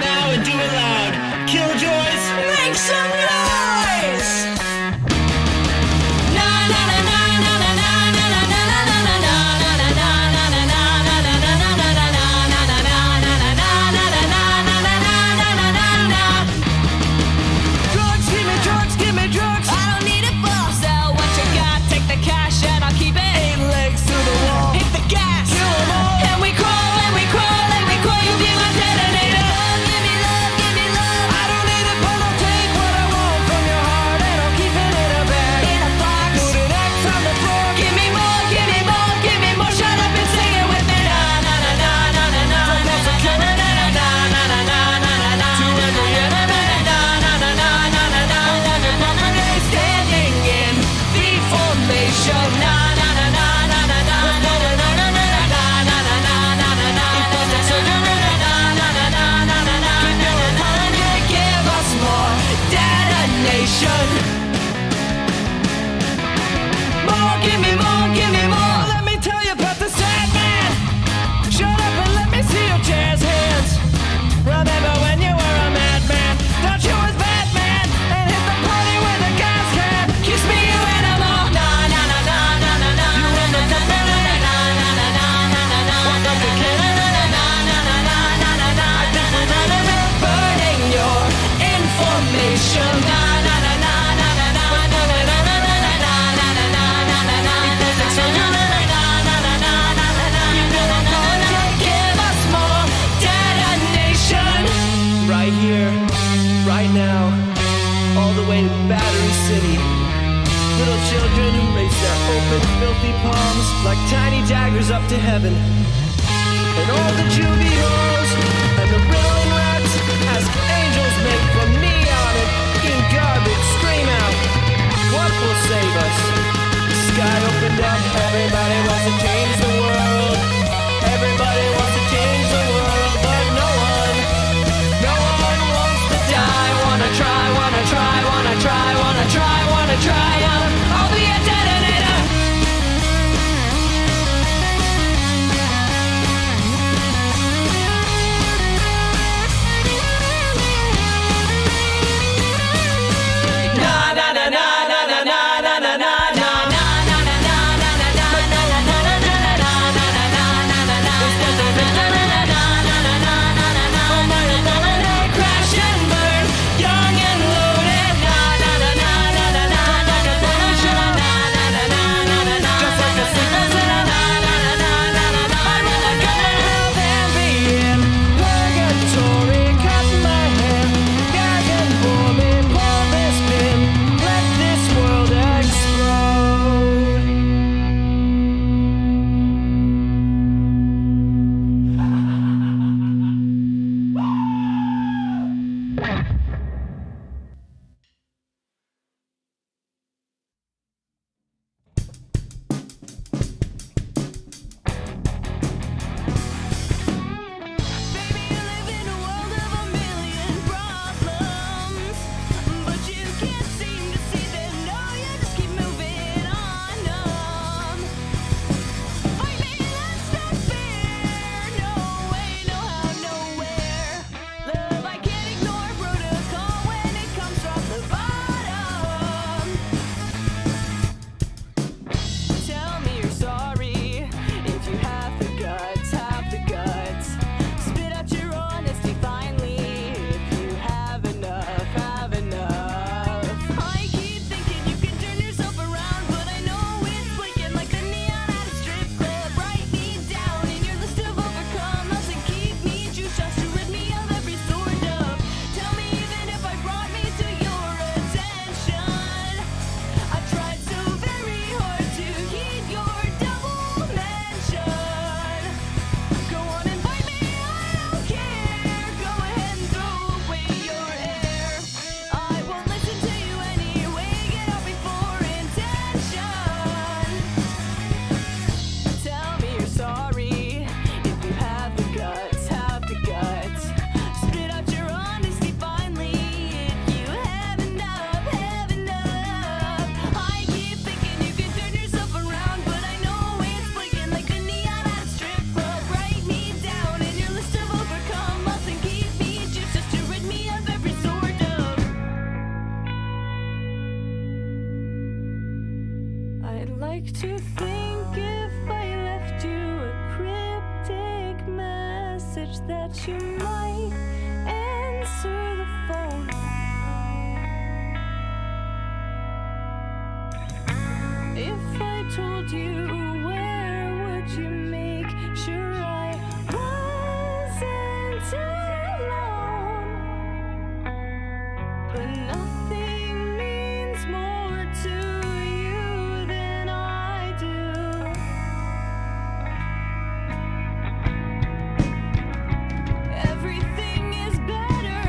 now and do it loud. Killjoys, make some noise! Na na na na na na na na na na na na na like tiny daggers up to heaven. And all the juvie holes and the riddling rats ask angels make from neon and ink garbage scream out, what will save us? The sky opened up, everybody wants to change the world. Everybody wants to change the world, but no one wants to die. Wanna try, wanna try, wanna try, wanna try, wanna try. I'll be a detonator. loved you, where would you make sure I wasn't alone? But nothing means more to you than I do. Everything is better.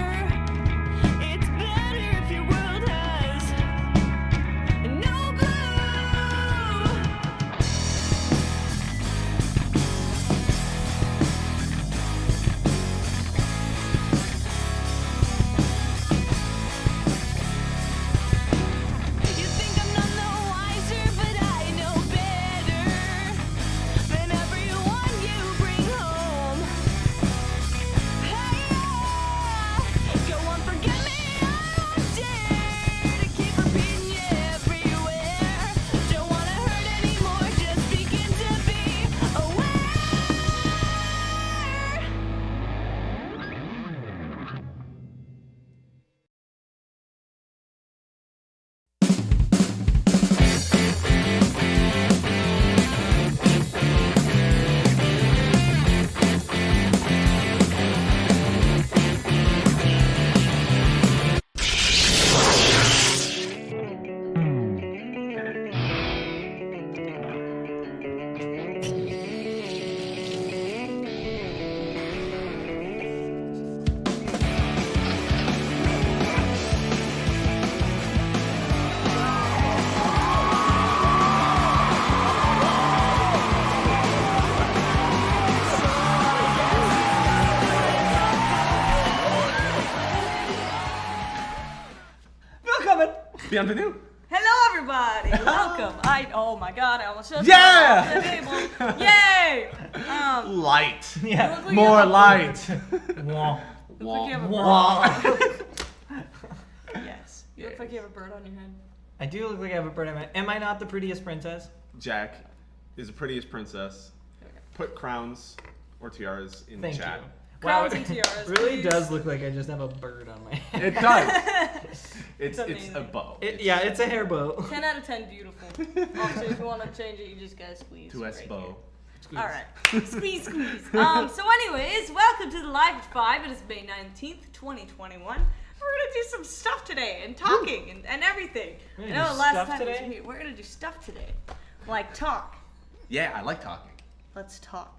It's better if your world has no blue. You think I'm none the wiser, but I know better than everyone you bring home. Hey, go on, forget me, I won't dare to keep repeating you everywhere. Don't wanna hurt anymore, just begin to be aware. Bienvenue. Hello, everybody. Welcome. Oh my God, I almost shut Yeah! the table. Yay! Light. You look like More you have a light. Look like you have a bird. Wah. Yes. You look like you have a bird on your head. I do look like I have a bird on my. Am I not the prettiest princess? Jack is the prettiest princess. Put crowns or tiaras in Thank the chat. you. Crowns Wow, and tiaras, really please. does look like I just have a bird on my head. It does. It's amazing. a bow. Yeah, it's a hair bow. 10 out of 10, beautiful. Also, if you want to change it, you just gotta squeeze. To S right bow. here. All right. Squeeze, squeeze. So anyways, welcome to the Live at 5. It is May 19th, 2021. We're gonna do some stuff today and talking and everything. We're I gonna know do last stuff time today? was we're gonna do stuff today. Like talk. Yeah, I like talking. Let's talk.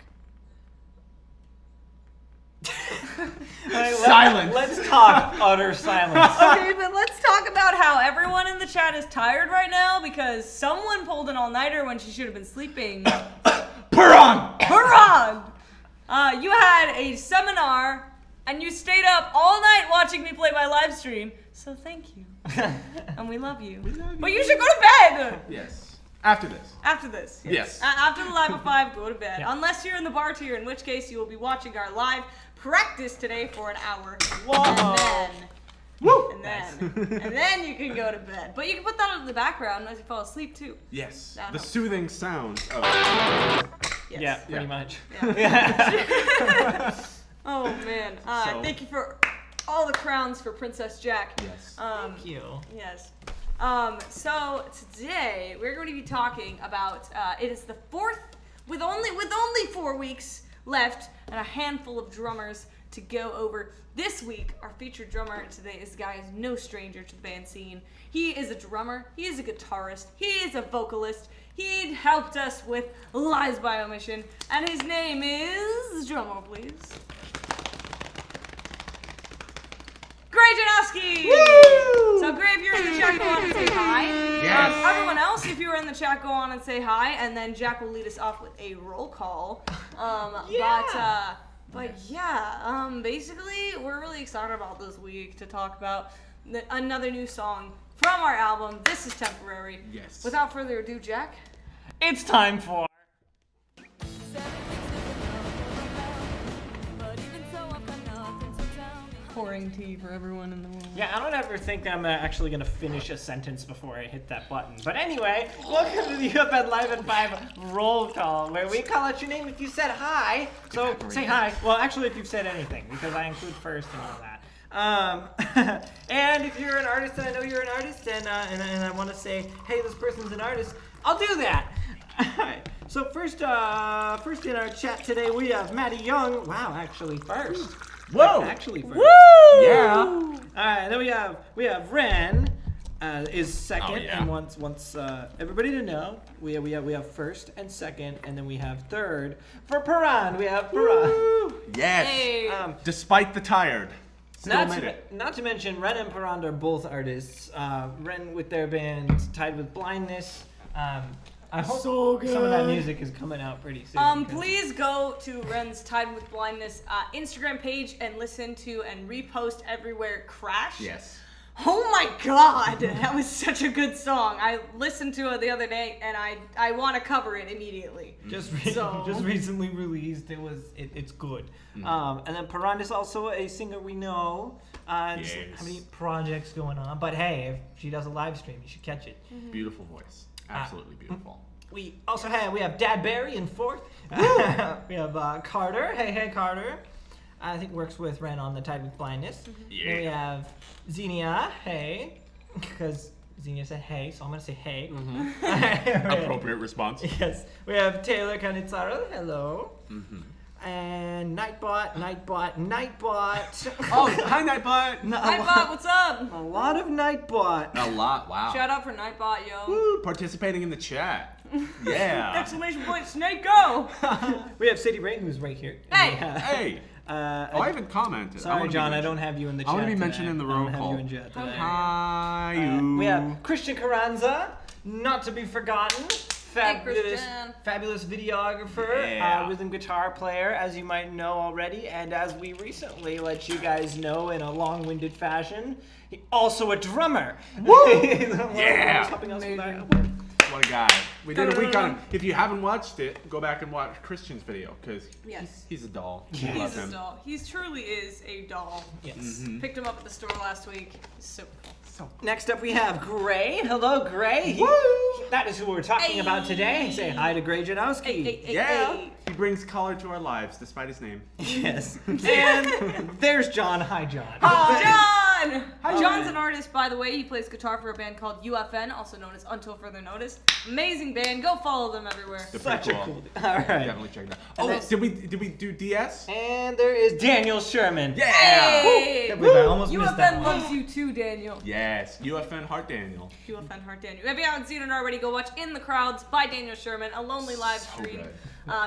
Silence. Let's talk utter silence. Okay, but let's talk about how everyone in the chat is tired right now because someone pulled an all-nighter when she should have been sleeping. Perron! Hurrah! You had a seminar and you stayed up all night watching me play my live stream, so thank you. And we love you. But you should go to bed! Yes. After this. After this. Yes. After the live at 5, go to bed. Yeah. Unless you're in the bar tier, in which case you will be watching our live practice today for an hour. Whoa. And then you can go to bed. But you can put that in the background as you fall asleep too. Yes. That The helps. soothing sound of Yes. Yeah, pretty Yeah. much. Oh man. So- Thank you for all the crowns for Princess Jack. Yes. Thank you. Yes. So today we're going to be talking about it is the 4th with only 4 weeks left and a handful of drummers to go over. This week our featured drummer today is a guy who's no stranger to the band scene. He is a drummer, he is a guitarist, he is a vocalist. He helped us with Lies by Omission, and his name is, drumroll please, Gray Janowski! So Gray, if you're in the chat, go on and say hi. Yes. Everyone else, if you're in the chat, go on and say hi, and then Jack will lead us off with a roll call. But yeah, basically, we're really excited about this week to talk about another new song from our album, This Is Temporary. Yes. Without further ado, Jack. It's time for. Pouring tea for everyone in the world. Yeah, I don't ever think I'm actually going to finish a sentence before I hit that button. But anyway, welcome to the UFN Live at 5 roll call, where we call out your name if you said hi. So say hi. Well, actually, if you've said anything, because I include first and all that. And if you're an artist, and I know you're an artist, and I want to say, hey, this person's an artist, I'll do that. Alright, so first in our chat today we have Maddie Young. Wow, actually first. Whoa! Actually first. Woo! Yeah. Alright, then we have Ren is second, Oh, yeah. and wants everybody to know we have first and second, and then we have third for Paran. We have Paran. Yes. Hey. Despite the tired. Still made it. Not to mention, Ren and Parand are both artists. Ren with their band Tied with Blindness. I hope So good. some of that music is coming out pretty soon. 'cause- Please go to Ren's Tied with Blindness Instagram page and listen to and repost everywhere Crash. Yes. Oh my god, that was such a good song. I listened to it the other day and I want to cover it immediately. Just So- recently released. It's good. And then Parand is also a singer we know. Yes. How many projects going on? But hey, if she does a live stream, you should catch it. Beautiful voice. Absolutely beautiful. We also have Dad Barry in fourth. We have Carter. Hey Carter. I think works with Ren on the Tied with Blindness. Yeah. Then we have Xenia. Hey, because Xenia said hey, so I'm gonna say hey. Appropriate response. Yes. We have Taylor Kanitsaro. Hello. And Nightbot. Oh, hi, Nightbot. Nightbot, what's up? A lot of Nightbot. A lot. Wow. Shout out for Nightbot, yo. Woo, participating in the chat. Yeah. Exclamation point, Snake, go! We have Sadie Ray, who's right here. And Hey! we have- Hey. I haven't commented. I Sorry, wanna be John, I mentioned. don't have you in the chat. I want to be today. mentioned in the I roll don't have call. you in chat today. Hi. We have Christian Carranza, not to be forgotten. Christian. Fabulous videographer, Yeah. rhythm guitar player, as you might know already, and as we recently let you guys know in a long-winded fashion, also a drummer. Woo! Yeah. Yeah. Helping us with our- What a guy. We did a week on him. If you haven't watched it, go back and watch Christian's video because Yes. he's a doll. Yeah. I love He's a him. doll. He truly is a doll. Yes. Picked him up at the store last week. He's so cool. Next up, we have Gray. Hello, Gray. That is who we're talking about today. Say hi to Gray Janowski. Hey, Yeah. hey. He brings color to our lives despite his name. Yes. And there's John. Hi, John. John! Hi, John's John. an artist, by the way. He plays guitar for a band called UFN, also known as Until Further Notice. Amazing band. Go follow them everywhere. They're Such pretty a cool. cool. All right. Definitely check it out. Oh, then- did we do DS? And there is Daniel Sherman. Yeah. Hey! Can't believe I almost missed that UFN one. loves you too, Daniel. Yes. UFN Heart Daniel. UFN Heart Daniel. If you haven't seen it already, go watch In the Crowds by Daniel Sherman, a lonely live So stream. good.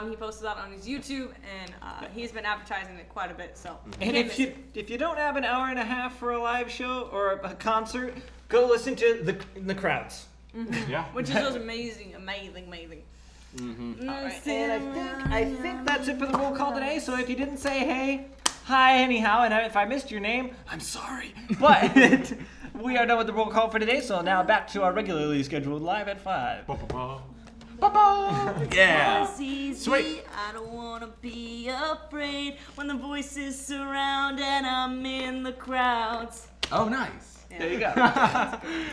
He posted that on his YouTube, and he's been advertising it quite a bit. So, And can't miss if you don't have an hour and a half for a live show or a concert, go listen to the crowds. Yeah. which is just amazing. All right, and I think that's it for the roll call today. So if you didn't say hey, hi anyhow, and if I missed your name, I'm sorry. But we are done with the roll call for today. So now back to our regularly scheduled live at 5. Yeah. It's easy, Sweet. I don't wanna be afraid when the voices surround and I'm in the crowds. Oh, nice. There you go.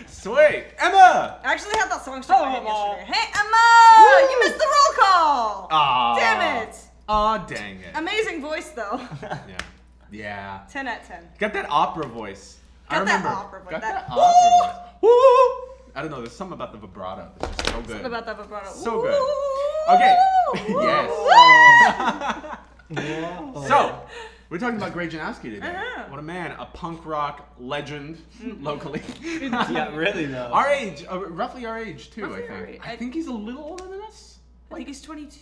Sweet. Emma. I actually had that song stuck in my head Emma. yesterday. Hey Emma, you missed the roll call. Aw. Damn it! Aw, dang it. Amazing voice though. Yeah. Yeah. 10 out of 10. Got that opera voice. I Got that remember. opera voice, Got that- that opera voice. Woo! I don't know. There's something about the vibrato. It's just so good. Something about that vibrato. So good. Woo! Okay. Woo! Yes. So, we're talking about Gray Janowski today. Uh-huh. What a man. A punk rock legend locally. Yeah, really though. Our age. Roughly our age, too, Roughly I our think. age. I think he's a little older than us. I think he's 22,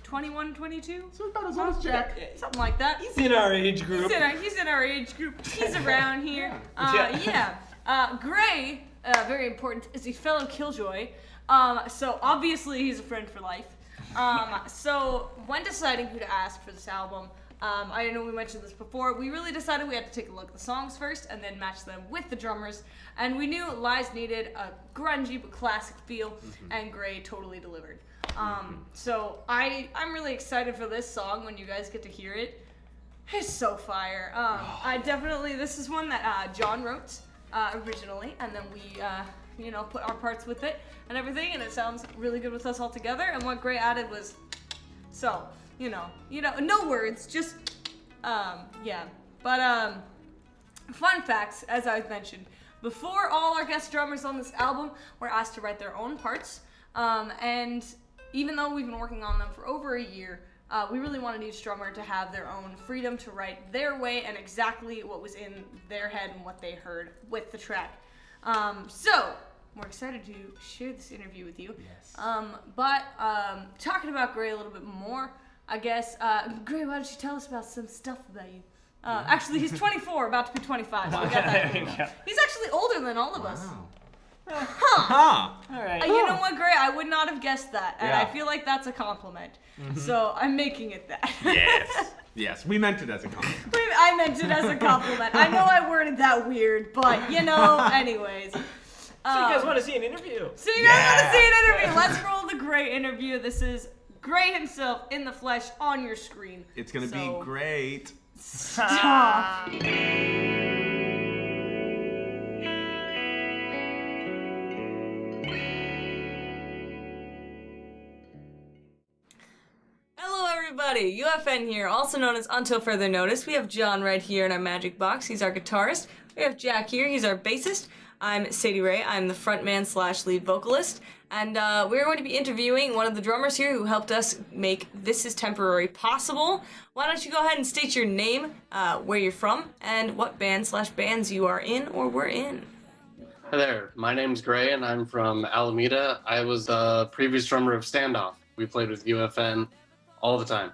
21, 22, So about as old as Jack. something like that. He's in our age group. He's in our age group. He's around here. Yeah. Gray, very important, is a fellow Killjoy. So obviously he's a friend for life. So when deciding who to ask for this album, I know we mentioned this before, we really decided we had to take a look at the songs first and then match them with the drummers. And we knew Lies needed a grungy but classic feel, and Gray totally delivered. So I'm really excited for this song when you guys get to hear it. It's so fire. This is one that John wrote originally, and then we, put our parts with it and everything, and it sounds really good with us all together. And what Gray added was, no words, just, yeah. But fun facts, as I've mentioned, before all our guest drummers on this album were asked to write their own parts, and even though we've been working on them for over a year, we really wanted each drummer to have their own freedom to write their way and exactly what was in their head and what they heard with the track. So we're excited to share this interview with you. Yes. But talking about Gray a little bit more, I guess, Gray, why don't you tell us about some stuff about you? Actually, he's 24, about to be 25, so we got that. There you go. He's actually older than all of us. Huh. All right. You know what, Gray? I would not have guessed that, and I Yeah. feel like that's a compliment. So I'm making it that. Yes. Yes, we meant it as a compliment. I meant it as a compliment. I know I worded that weird, but anyways. So you guys want to see an interview? So you guys want to see an interview? Let's roll the Gray interview. This is Gray himself in the flesh on your screen. It's gonna So- be great. Stop. Hello everybody, UFN here, also known as Until Further Notice. We have John right here in our magic box, he's our guitarist. We have Jack here, he's our bassist. I'm Sadie Ray, I'm the frontman / lead vocalist. And we're going to be interviewing one of the drummers here who helped us make This Is Temporary possible. Why don't you go ahead and state your name, where you're from, and what band / bands you are in or were in. Hi there, my name's Gray and I'm from Alameda. I was the previous drummer of Standoff. We played with UFN all the time.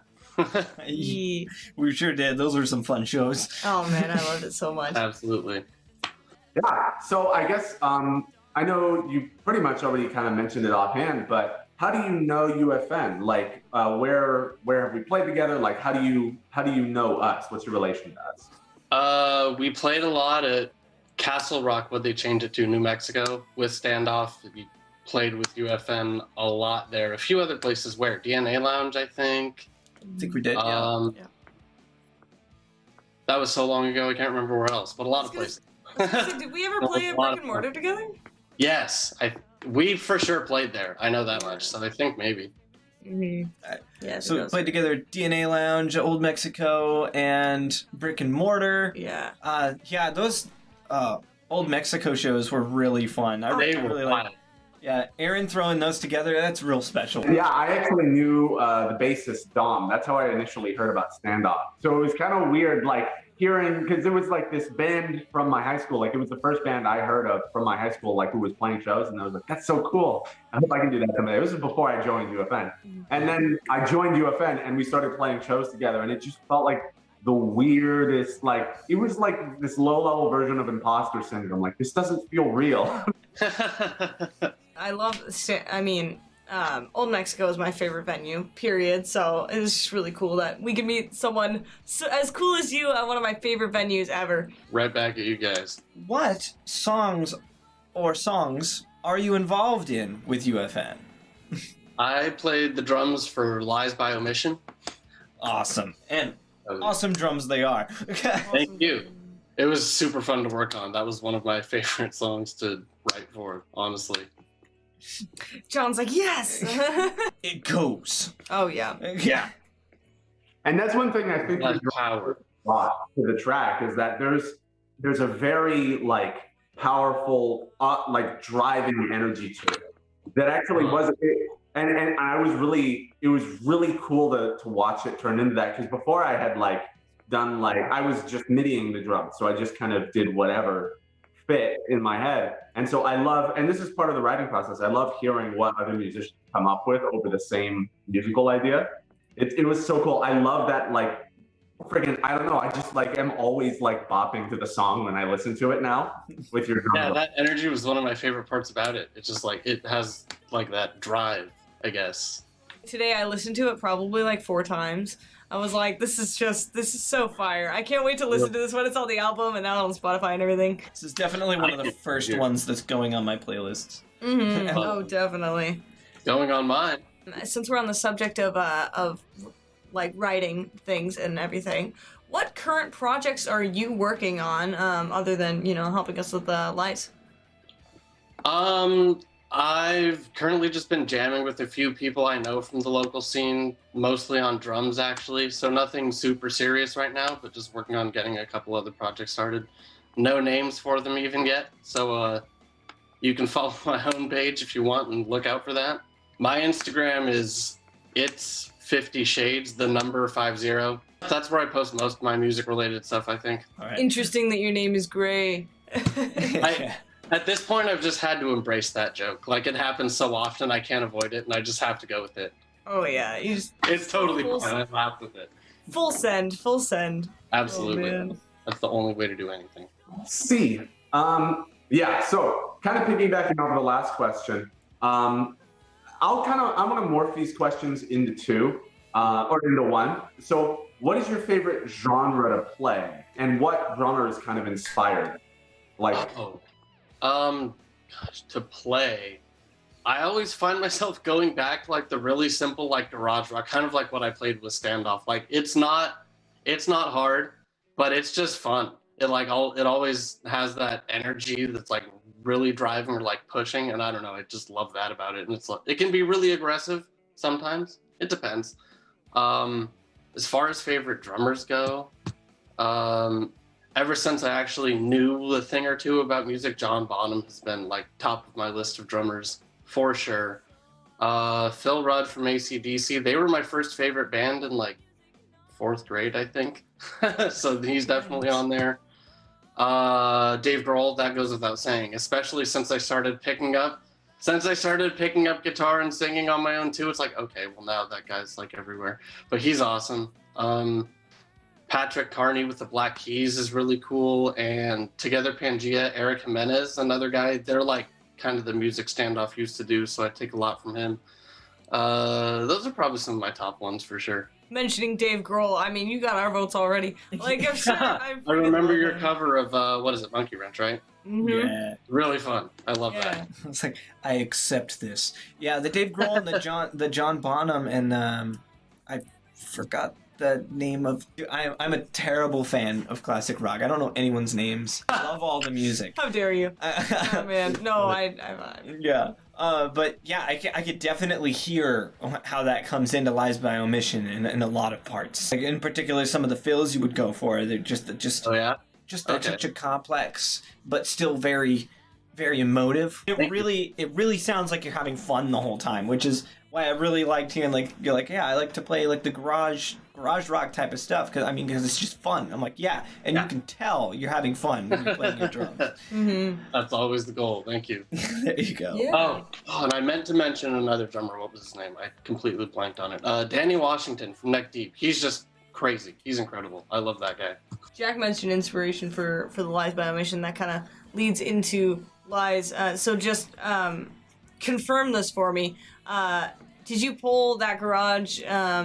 We sure did. Those were some fun shows. Oh man, I loved it so much. Absolutely. Yeah, so I guess I know you pretty much already kind of mentioned it offhand, but how do you know UFN? Like, where have we played together? Like, how do you know us? What's your relation to us? We played a lot at Castle Rock, what they changed it to, New Mexico, with Standoff. We played with UFN a lot there. A few other places where? DNA Lounge, I think. I think we did. Yeah. That was so long ago, I can't remember where else, but a lot of places. Did we ever play at Brick and Mortar together? Yes, we for sure played there. I know that much, so I think maybe. Yeah. So we played together at DNA Lounge, Old Mexico, and Brick and Mortar. Yeah. Those Old Mexico shows were really fun. I They were really fun. like. Yeah, Aaron throwing those together, that's real special. Yeah, I actually knew the bassist Dom. That's how I initially heard about Standoff. So it was kind of weird, like hearing, because it was like this band from my high school. Like it was the first band I heard of from my high school, like who was playing shows, and I was like, that's so cool. I hope I can do that someday. This was before I joined UFN, and then I joined UFN, and we started playing shows together, and it just felt like the weirdest, like it was like this low-level version of imposter syndrome. Like this doesn't feel real. I love, Old Mexico is my favorite venue, period. So it was just really cool that we could meet someone as cool as you at one of my favorite venues ever. Right back at you guys. What songs are you involved in with UFN? I played the drums for Lies by Omission. Awesome. And awesome drums they are. Thank you. It was super fun to work on. That was one of my favorite songs to write for, honestly. John's like, yes! It goes. Oh, yeah. Yeah. And that's one thing I think Like we draw power. a lot to the track is that there's a very like powerful like driving energy to it that actually wasn't. And it was really cool to watch it turn into that, because before I had like done like I was just middying the drums, so I just kind of did whatever fit in my head. And so I love, and this is part of the writing process, I love hearing what other musicians come up with over the same musical idea. It was so cool. I love that, like, friggin', I don't know, I just like am always like bopping to the song when I listen to it now with your drum. Yeah, that energy was one of my favorite parts about it. It's just like, it has like that drive, I guess. Today I listened to it probably like 4 times. I was like, this is so fire. I can't wait to listen to this when it's on the album and now on Spotify and everything. This is definitely one of the first ones that's going on my playlists. Mm-hmm. Oh, definitely. Going on mine. Since we're on the subject of like writing things and everything, what current projects are you working on other than, helping us with the lights? I've currently just been jamming with a few people I know from the local scene, mostly on drums actually, so nothing super serious right now, but just working on getting a couple other projects started. No names for them even yet, so you can follow my homepage if you want and look out for that. My Instagram is it's 50 Shades, the number 50. That's where I post most of my music related stuff, I think. All right. Interesting that your name is Gray. At this point, I've just had to embrace that joke. Like, it happens so often, I can't avoid it, and I just have to go with it. Oh yeah, you just It's totally Full fine. I laugh with it. full send, full send. Absolutely. Oh, man. That's the only way to do anything. C. Yeah. So, kind of piggybacking off the last question, I'm gonna morph these questions into two, or into one. So, what is your favorite genre to play, and what genre is kind of inspired? Like, Gosh, to play, I always find myself going back to like the really simple, like garage rock, kind of like what I played with Standoff. Like, it's not hard, but it's just fun. It always has that energy that's like really driving or like pushing, and I don't know, I just love that about it. And it's like, it can be really aggressive sometimes. It depends. As far as favorite drummers go, ever since I actually knew a thing or two about music, John Bonham has been like top of my list of drummers for sure. Phil Rudd from AC/DC, they were my first favorite band in like 4th grade, I think. So he's definitely on there. Dave Grohl, that goes without saying, especially since I started picking up guitar and singing on my own too. It's like, okay, well now that guy's like everywhere, but he's awesome. Patrick Carney with the Black Keys is really cool, and Together Pangea, Eric Jimenez, another guy. They're like kind of the music Standoff used to do, so I take a lot from him. Those are probably some of my top ones for sure. Mentioning Dave Grohl, I mean, you got our votes already. Like, I'm sure. I remember your cover of what is it, Monkey Wrench, right? Mm-hmm. Yeah. Really fun. I love that. It's like, I accept this. Yeah, the Dave Grohl and the John Bonham, and I forgot the name of. I'm a terrible fan of classic rock. I don't know anyone's names. I love all the music. How dare you? Oh man, no, I Yeah. But yeah, I could definitely hear how that comes into Lies by Omission in a lot of parts. Like, in particular, some of the fills you would go for, they're just Oh yeah. just such a complex, but still very, very emotive. It really sounds like you're having fun the whole time, which is why I really liked hearing like you're like, yeah, I like to play like the garage rock type of stuff because it's just fun. I'm like, yeah, and you can tell you're having fun when you're playing your drums. Mm-hmm. That's always the goal. Thank you. There you go. Yeah. Oh, and I meant to mention another drummer. What was his name? I completely blanked on it. Danny Washington from Neck Deep. He's just crazy. He's incredible. I love that guy. Jack mentioned inspiration for the Lies by Omission. That kind of leads into Lies. So just confirm this for me. Did you pull that garage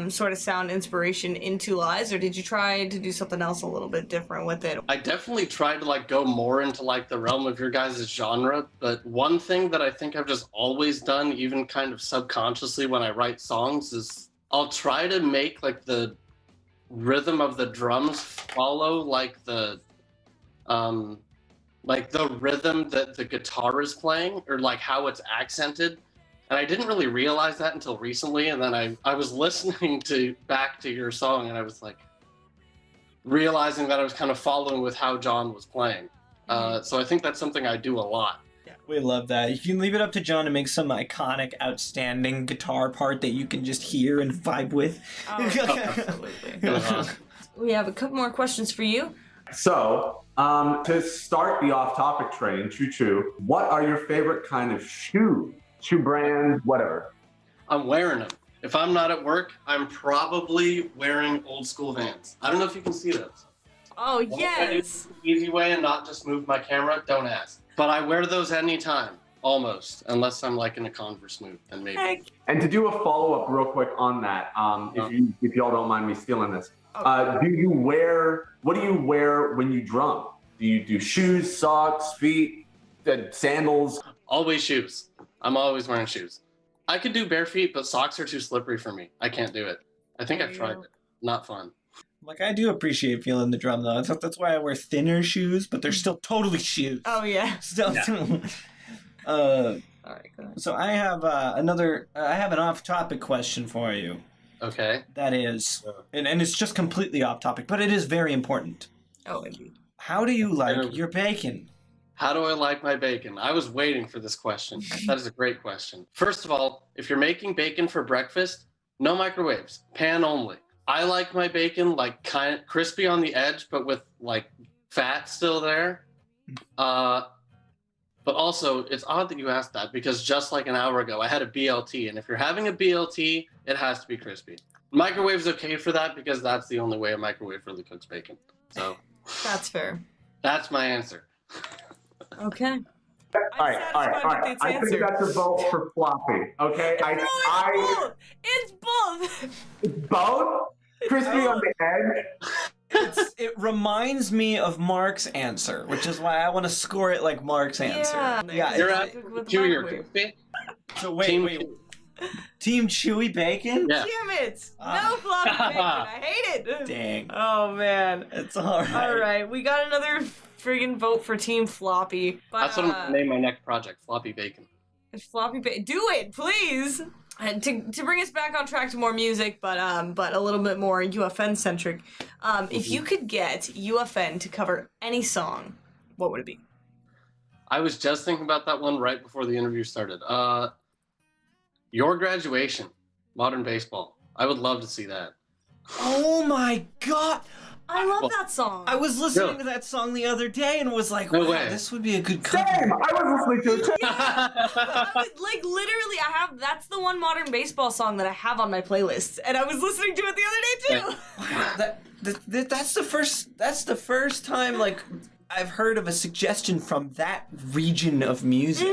sort of sound inspiration into Lies, or did you try to do something else a little bit different with it? I definitely tried to like go more into like the realm of your guys' genre, but one thing that I think I've just always done, even kind of subconsciously when I write songs, is I'll try to make like the rhythm of the drums follow like the rhythm that the guitar is playing, or like how it's accented. And I didn't really realize that until recently, and then I was listening back to your song, and I was like realizing that I was kind of following with how John was playing. So I think that's something I do a lot. Yeah, we love that. You can leave it up to John to make some iconic, outstanding guitar part that you can just hear and vibe with. Oh, absolutely. We have a couple more questions for you. So, to start the off-topic train, choo-choo, what are your favorite kind of shoes? Shoe brand, whatever. I'm wearing them. If I'm not at work, I'm probably wearing old school Vans. I don't know if you can see those. Oh, yes. Easy way and not just move my camera, don't ask. But I wear those anytime, almost, unless I'm like in a Converse mood, then maybe. Heck. And to do a follow-up real quick on that, if y'all don't mind me stealing this, what do you wear when you drum? Do you do shoes, socks, feet, sandals? Always shoes. I'm always wearing shoes. I could do bare feet, but socks are too slippery for me. I can't do it. I think I've tried it. Not fun. Like, I do appreciate feeling the drum, though. That's why I wear thinner shoes, but they're still totally shoes. Oh, yeah. Still. All right, go ahead. So I have an off-topic question for you. Okay. That is, and it's just completely off-topic, but it is very important. Oh, indeed. How do you like your bacon? How do I like my bacon? I was waiting for this question. That is a great question. First of all, if you're making bacon for breakfast, no microwaves, pan only. I like my bacon like kind of crispy on the edge, but with like fat still there. But also, it's odd that you asked that because just like an hour ago, I had a BLT, and if you're having a BLT, it has to be crispy. Microwave's okay for that because that's the only way a microwave really cooks bacon. So That's fair. that's my answer. Okay. All right. I think that's a vote for floppy. Okay. It's both. It's both crispy on the edge. It reminds me of Mark's answer, which is why I want to score it like Mark's answer. Yeah. You're it's- at with chewy or microwave. crispy? So wait. Team Chewy Bacon? Yeah. Damn it! No floppy bacon. I hate it. Dang. Oh man. It's all right. All right, we got another friggin' vote for Team Floppy. But, That's what I'm gonna name my next project, Floppy Bacon. Floppy bacon. Do it, please. And to bring us back on track to more music, but a little bit more UFN centric. If you could get UFN to cover any song, what would it be? I was just thinking about that one right before the interview started. Your Graduation, Modern Baseball. I would love to see that. Oh my god! I love that song. I was listening to that song the other day and was like, No wow, way. this would be a good cover. Same. I was listening to it too. I would, like literally, that's the one Modern Baseball song that I have on my playlist, and I was listening to it the other day too. Wow, that's the first time like I've heard of a suggestion from that region of music.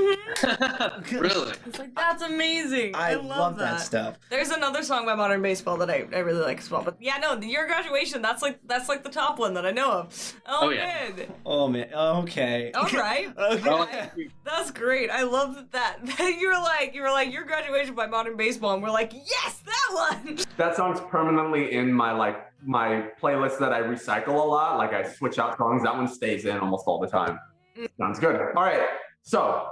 Really? It's like that's amazing. I love that stuff. There's another song by Modern Baseball that I really like as well. But yeah, no, Your Graduation, that's like the top one that I know of. Oh, yeah. Man. Oh man, okay. All right. Okay. That's great. I love that. You were like Your Graduation by Modern Baseball, and we're like, yes, that one. That song's permanently in my playlist that I recycle a lot. Like I switch out songs. That one stays in almost all the time. Sounds good. All right. So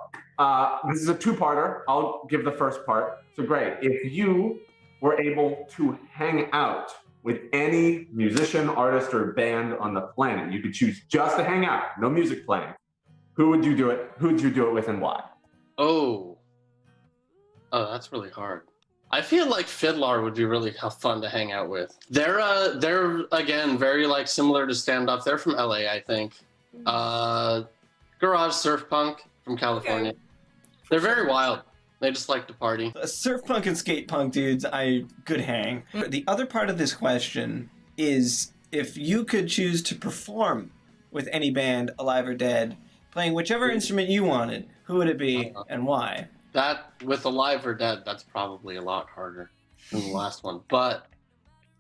this is a two-parter. I'll give the first part. So great. If you were able to hang out with any musician, artist, or band on the planet, you could choose just to hang out, no music playing. Who would you do it? Who would you do it with and why? Oh, that's really hard. I feel like Fiddler would be really fun to hang out with. They're again very like similar to Stand Up. They're from LA, I think. Garage surf punk from California. Okay. They're very wild. They just like to party. Surf punk and skate punk dudes, I could hang. The other part of this question is if you could choose to perform with any band, alive or dead, playing whichever instrument you wanted, who would it be and why? That, with Alive or Dead, that's probably a lot harder than the last one. But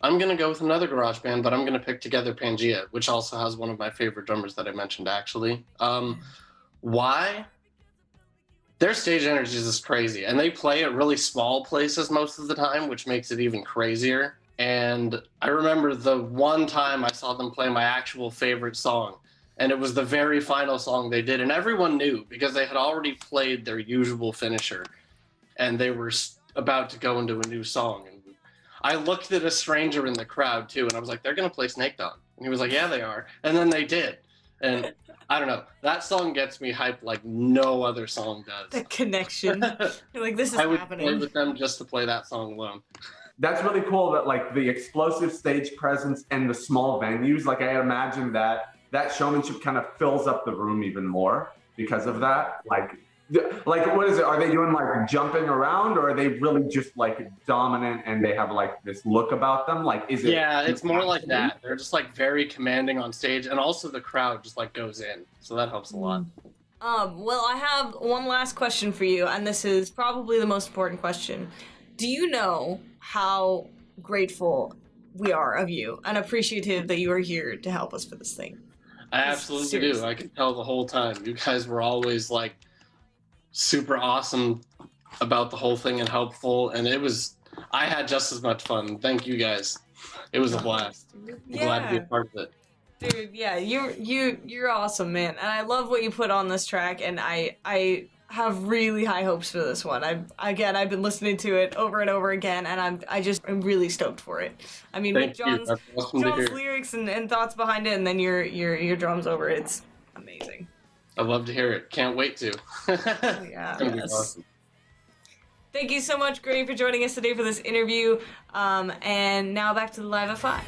I'm going to go with another garage band, but I'm going to pick Together Pangea, which also has one of my favorite drummers that I mentioned, actually. Why? Their stage energy is just crazy, and they play at really small places most of the time, which makes it even crazier. And I remember the one time I saw them play my actual favorite song, and it was the very final song they did, and everyone knew because they had already played their usual finisher, and they were about to go into a new song. And I looked at a stranger in the crowd too, and I was like, "They're gonna play Snake Dog," and he was like, "Yeah, they are," and then they did. And I don't know, that song gets me hyped like no other song does. The connection. You're like, this is I would happening. play with them just to play that song alone. That's really cool that like the explosive stage presence and the small venues, like I imagine that showmanship kind of fills up the room even more because of that. Like what is it? Are they doing like jumping around, or are they really just like dominant and they have like this look about them? Like, is it? Yeah, it's more like that. They're just like very commanding on stage, and also the crowd just like goes in, so that helps a lot. Well, I have one last question for you, and this is probably the most important question. Do you know how grateful we are of you and appreciative that you are here to help us for this thing? I absolutely Seriously. do. I can tell the whole time. You guys were always like super awesome about the whole thing and helpful, and I had just as much fun. Thank you guys. It was a blast. I'm glad to be a part of it. Dude, yeah, you're awesome, man. And I love what you put on this track, and I have really high hopes for this one. I've been listening to it over and over again, and I'm really stoked for it. I mean, Thank with you. John's That's awesome to hear. lyrics and thoughts behind it, and then your drums over it, it's amazing. I'd love to hear it. Can't wait to. Yeah. It's gonna be Yes. awesome. Thank you so much, Gray, for joining us today for this interview. And now back to the Live at 5.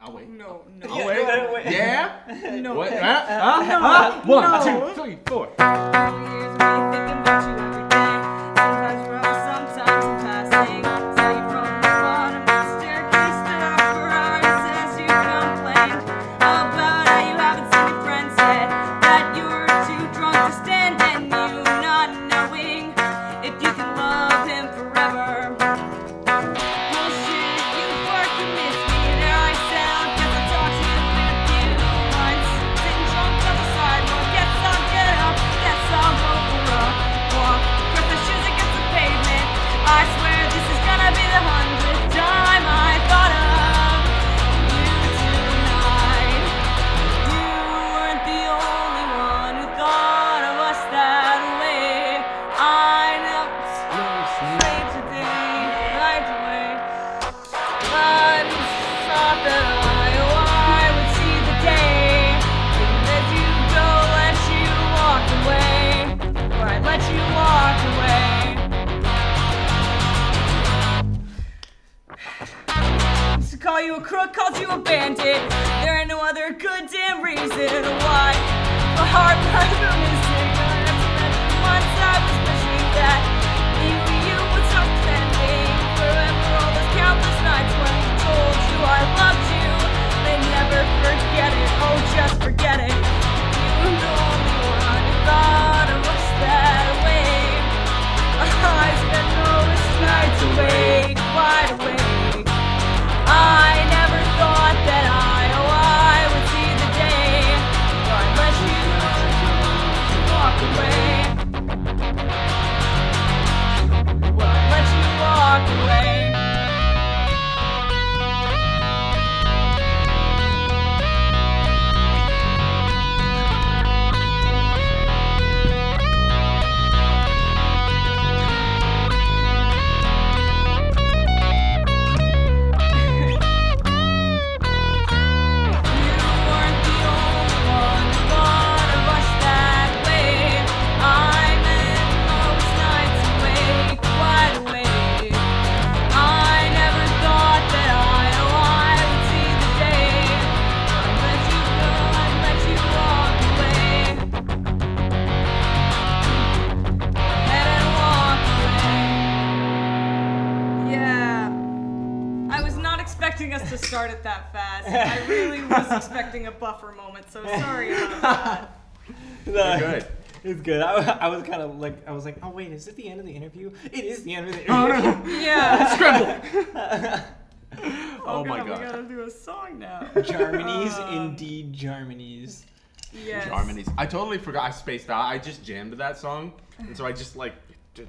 I'll wait. No. I'll wait. Yeah? No. What? No. 1, 2, 3, 4. Here's me thinking about you every day. Sometimes you're up, sometimes I'm passing. Saw you from the bottom of the staircase, stood up for hours as you complained about how you haven't seen your friends yet, that you were too drunk to stand, and you not knowing if you can love him forever. Bullshit, you bark, you miss me. There I sound, guess I talked to you a few months. Sitting drunk on the sidewalk, guess I'll get up, guess I'll go for a walk. Press the shoes against the pavement. I swear this is gonna be the 100th time I thought of you tonight. You weren't the only one who thought of us that way. I know it's late today, right away. But thought that I would see the day. Didn't let you go, let you walk away. Or I'd let you walk away. Used to call you a crook, called you a bandit. There ain't no other good damn reason why my heart was missing. Once I was wishing that you would stop pretending forever. All those countless nights when I told you I loved you, they never forget it. Oh, just forget it. You were the only one who thought of us that way. I spent most nights awake, wide awake. I never thought that I would see the day where I let you walk away. Where I let you walk away. Us to start it that fast. I really was expecting a buffer moment, so sorry about that. You're good. It's good. I was kind of like, oh wait, is it the end of the interview? It is the end of the interview. Yeah. Scramble. Oh my We god. gotta do a song now. Germany's indeed Germany's. Yes. Germany's. I totally forgot. I spaced out. I just jammed to that song, and so I just like. Yeah,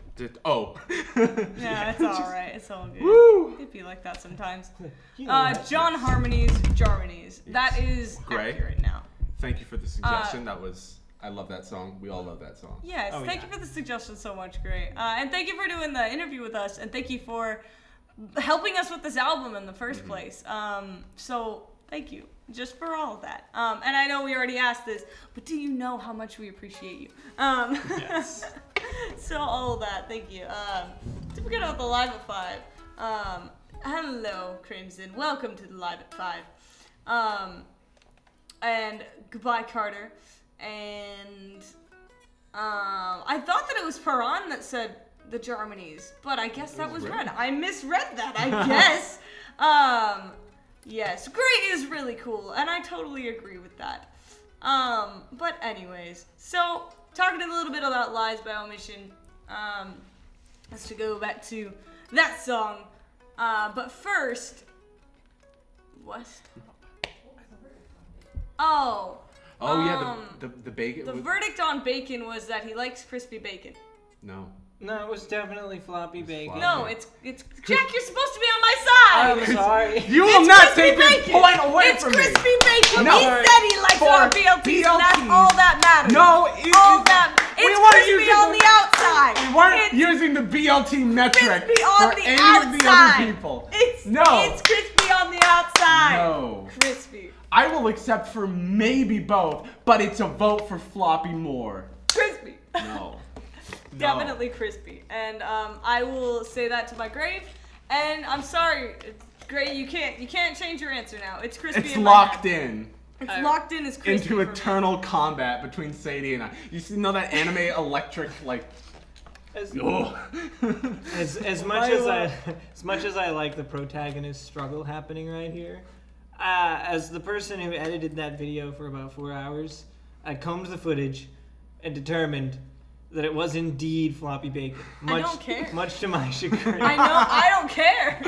it's all right. It's all good. Woo! It'd be like that sometimes. You know John Harmony's Germany's. That is Great. accurate now. Thank you for the suggestion. I love that song. We all love that song. Yes, Oh, thank yeah. you for the suggestion so much, Gray. And thank you for doing the interview with us, and thank you for helping us with this album in the first place. So thank you just for all of that. And I know we already asked this, but do you know how much we appreciate you? Yes. So all of that, thank you. To forget about the Live at 5. Hello, Crimson. Welcome to the Live at 5. And goodbye, Carter. And I thought that it was Paran that said the Germany's, but I guess that was Ren. I misread that, I guess. Yes, Gray is really cool, and I totally agree with that. But anyways, so talking a little bit about Lies by Omission, let's to go back to that song. But first, what? Oh. Yeah, the bacon. The verdict on bacon was that he likes crispy bacon. No. No, it was definitely floppy bacon. No, it's Jack. You're supposed to be on my side. I'm sorry. You will It's not crispy take this bacon. point away It's from me. crispy bacon. No. He said he likes For our BLTs, and that's BLTs. all that matters. No, all that. we It's wanna crispy use it on for- the outside. outside. We weren't It's using the BLT metric crispy on for the any outside. of the other people. It's crispy on the outside. No. Crispy. I will accept for maybe both, but it's a vote for floppy more. Crispy. No. Definitely crispy. And I will say that to my grave. And I'm sorry, Gray, you can't change your answer now. It's crispy. It's in my locked head. in. It's locked in as crispy. Into for me. eternal combat between Sadie and I. You know that anime electric like. As Ugh. as much as I like the protagonist struggle happening right here, as the person who edited that video for about 4 hours, I combed the footage and determined that it was indeed floppy bacon. I don't care. Much to my chagrin. I know. I don't care.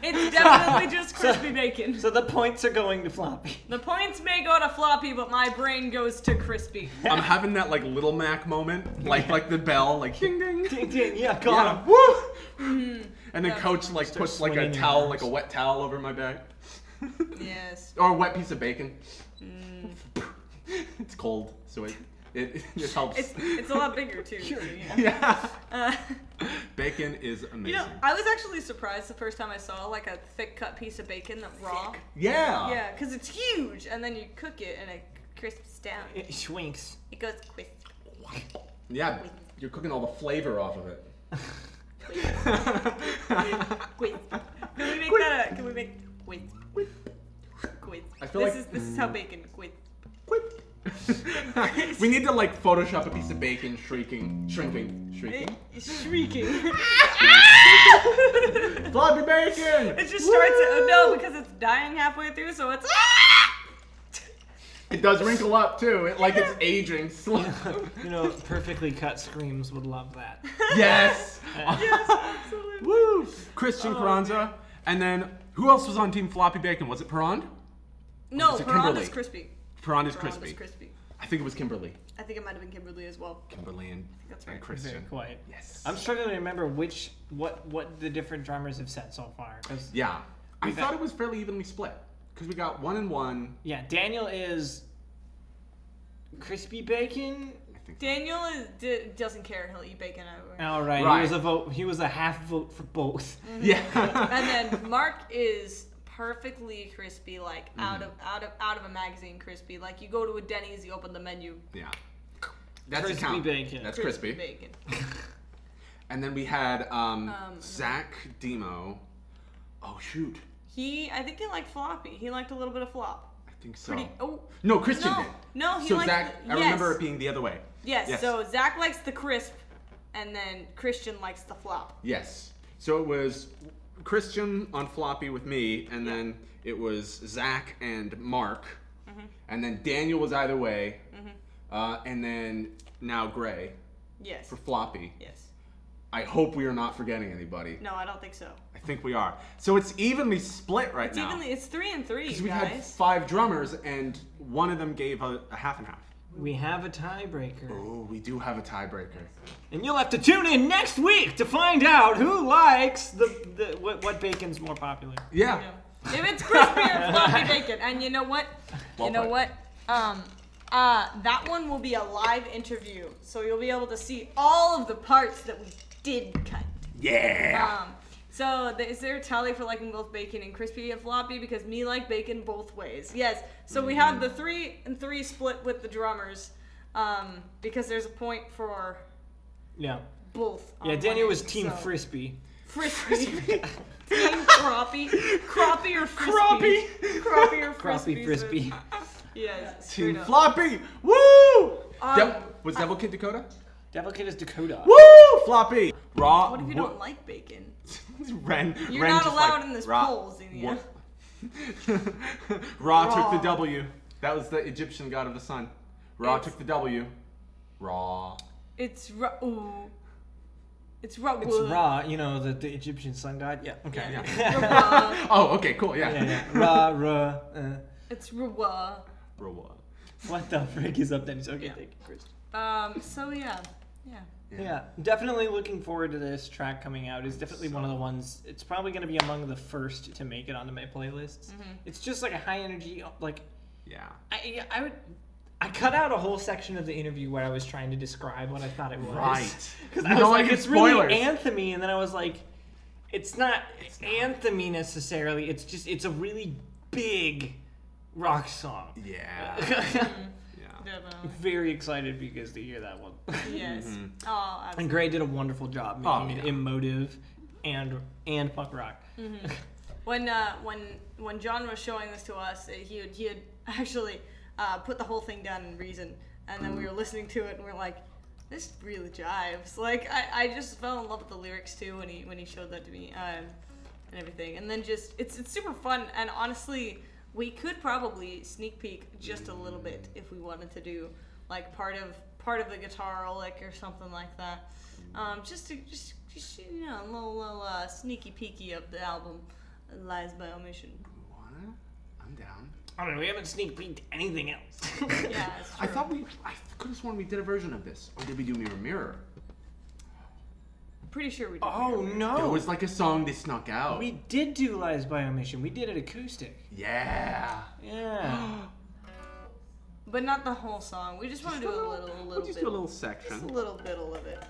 It's definitely just crispy bacon. So the points are going to floppy. The points may go to floppy, but my brain goes to crispy. I'm having that like Little Mac moment, like the bell, like ding ding. Ding, ding, yeah, got Yeah, him. woo! And then Coach like Start puts like a swinging your towel, arms. like a wet towel over my back, Yes. or a wet piece of bacon. It's cold, so it helps. It's a lot bigger too. So, Yeah. Uh, Bacon is amazing. you know, I was actually surprised the first time I saw like a thick cut piece of bacon that raw. Yeah. Yeah, because it's huge, and then you cook it and it crisps down. It shwinks. It goes crisp. Yeah. You're cooking all the flavor off of it. Quiz. Can we make that? Can we make quiz? Quiz. I feel this like- is how bacon quiz. We need to like Photoshop a piece of bacon shrinking. Shrieking. Floppy bacon! It just starts. No, because it's dying halfway through, so it's. It does wrinkle up too. It's aging slowly. You know, perfectly cut screams would love that. Yes. Yes, absolutely. Woo! Christian Oh, Carranza. man. And then who else was on Team Floppy Bacon? Was it Perrond? No, Was it Piranha's Kimberly? crispy. Perrond is Piranha's crispy. crispy. I think it was Kimberly. I think it might have been Kimberly as well. Kimberly and, That's and right. Christian. Very quiet. Yes. I'm struggling to remember what the different drummers have said so far. 'Cause, Yeah. I We've thought had- it was fairly evenly split. Because we got 1 and 1. Daniel is crispy bacon. I think. Daniel doesn't care. He'll eat bacon everywhere. All right. Right. He was a vote. He was a half vote for both. Yeah. And then Mark is perfectly crispy, like out of a magazine crispy. Like you go to a Denny's, you open the menu. Yeah. That's Crispy a count. bacon. That's crispy. bacon. And then we had Zach Demo. Oh shoot. I think he liked floppy. He liked a little bit of flop. I think so. Pretty. Oh. No, Christian No, did. no, he So likes Zach, the- I remember yes. it being the other way. Yes. Yes. So Zach likes the crisp, and then Christian likes the flop. Yes. So it was Christian on floppy with me, and then it was Zach and Mark, and then Daniel was either way, and then now Gray Yes. for floppy. Yes. I hope we are not forgetting anybody. No, I don't think so. I think we are. So it's evenly split right now. It's 3 and 3, Because we had guys. 5 drummers, and one of them gave a half and half. We have a tiebreaker. Oh, we do have a tiebreaker. And you'll have to tune in next week to find out who likes what bacon's more popular. Yeah. If it's crispy or floppy bacon, and you know what? Well you know put. what? That one will be a live interview, so you'll be able to see all of the parts that we did cut. Yeah. So is there a tally for liking both bacon and crispy and floppy? Because me like bacon both ways. Yes. So we have the 3 and 3 split with the drummers, because there's a point for Yeah. both. Yeah, on Daniel one was end, team so. frisbee. Frisbee. Team crappie. Crappie or frisbee. Crappie or frisbee. Crappie frisbee. Yes. Team straight up. floppy. Woo! Um, Was Devil Kid Dakota? Devil Kid is Dakota. Woo! Floppy. Raw. What if you don't like bacon? Ren. You're Ren not just allowed like, in this Ra- poll, Xenia. What? Ra took Ra. the W. That was the Egyptian god of the sun. Ra It's- took the W. Raw. It's ooh. It's raw. It's Ra, you know, the Egyptian sun god. Yeah. Okay. Ra. Oh, okay, cool. Yeah. Yeah. Ra, Ra. It's raw. Raw. What the frick is up, Dennis? Okay, thank you, Chris. So yeah. Yeah, definitely looking forward to this track coming out. It's definitely one of the ones. It's probably going to be among the first to make it onto my playlists. It's just like a high energy, like Yeah. I would. I cut out a whole section of the interview where I was trying to describe what I thought it was. Right. Because You I was don't like, like it's spoilers. really anthem-y, and then I was like, it's not anthem-y necessarily. It's a really big rock song. Yeah. Definitely. Very excited because to hear that one. Yes. Mm-hmm. Oh, absolutely. And Gray did a wonderful job making it emotive and punk rock. When John was showing this to us, he had actually put the whole thing down in Reason, and then we were listening to it, and we are like, this really jives. Like I just fell in love with the lyrics too when he showed that to me and everything. And then just it's super fun, and honestly, we could probably sneak peek just a little bit if we wanted to do like part of the guitar lick or something like that. Just you know, a little sneaky peeky of the album Lies by Omission. Wanna? I'm down. I don't know, we haven't sneak peeked anything else. Yeah, it's I true. thought I could have sworn we did a version of this. Or did we do Mirror Mirror? Pretty sure we did. Oh no! There was like a song they snuck out. We did do Lies by Omission. We did it acoustic. Yeah. Yeah. But not the whole song. We just want to do a little We'll just bit. do a little section. Just a little bit of it.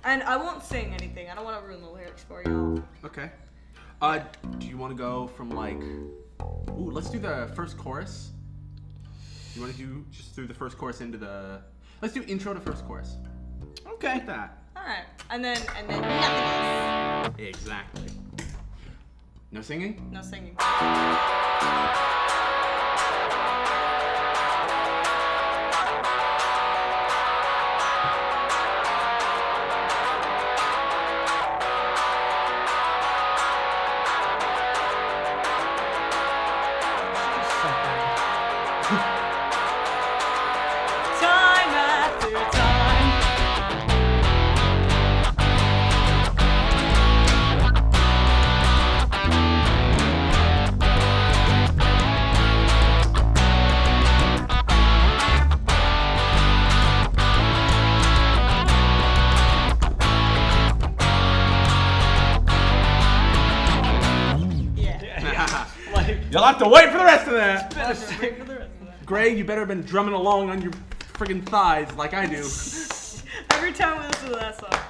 And I won't sing anything. I don't want to ruin the lyrics for y'all. Okay. Do you want to go from like? Ooh, let's do the first chorus. You want to do just through the first chorus into the? Let's do intro to first chorus. Okay. Like that. All right. And then nothing Exactly. No singing? else. No singing. Time after time. Yeah. Like, You'll have to wait for the rest of that. Wait for the rest of that. Gray, you better have been drumming along on your friggin' thighs like I do. Every time we listen to that song.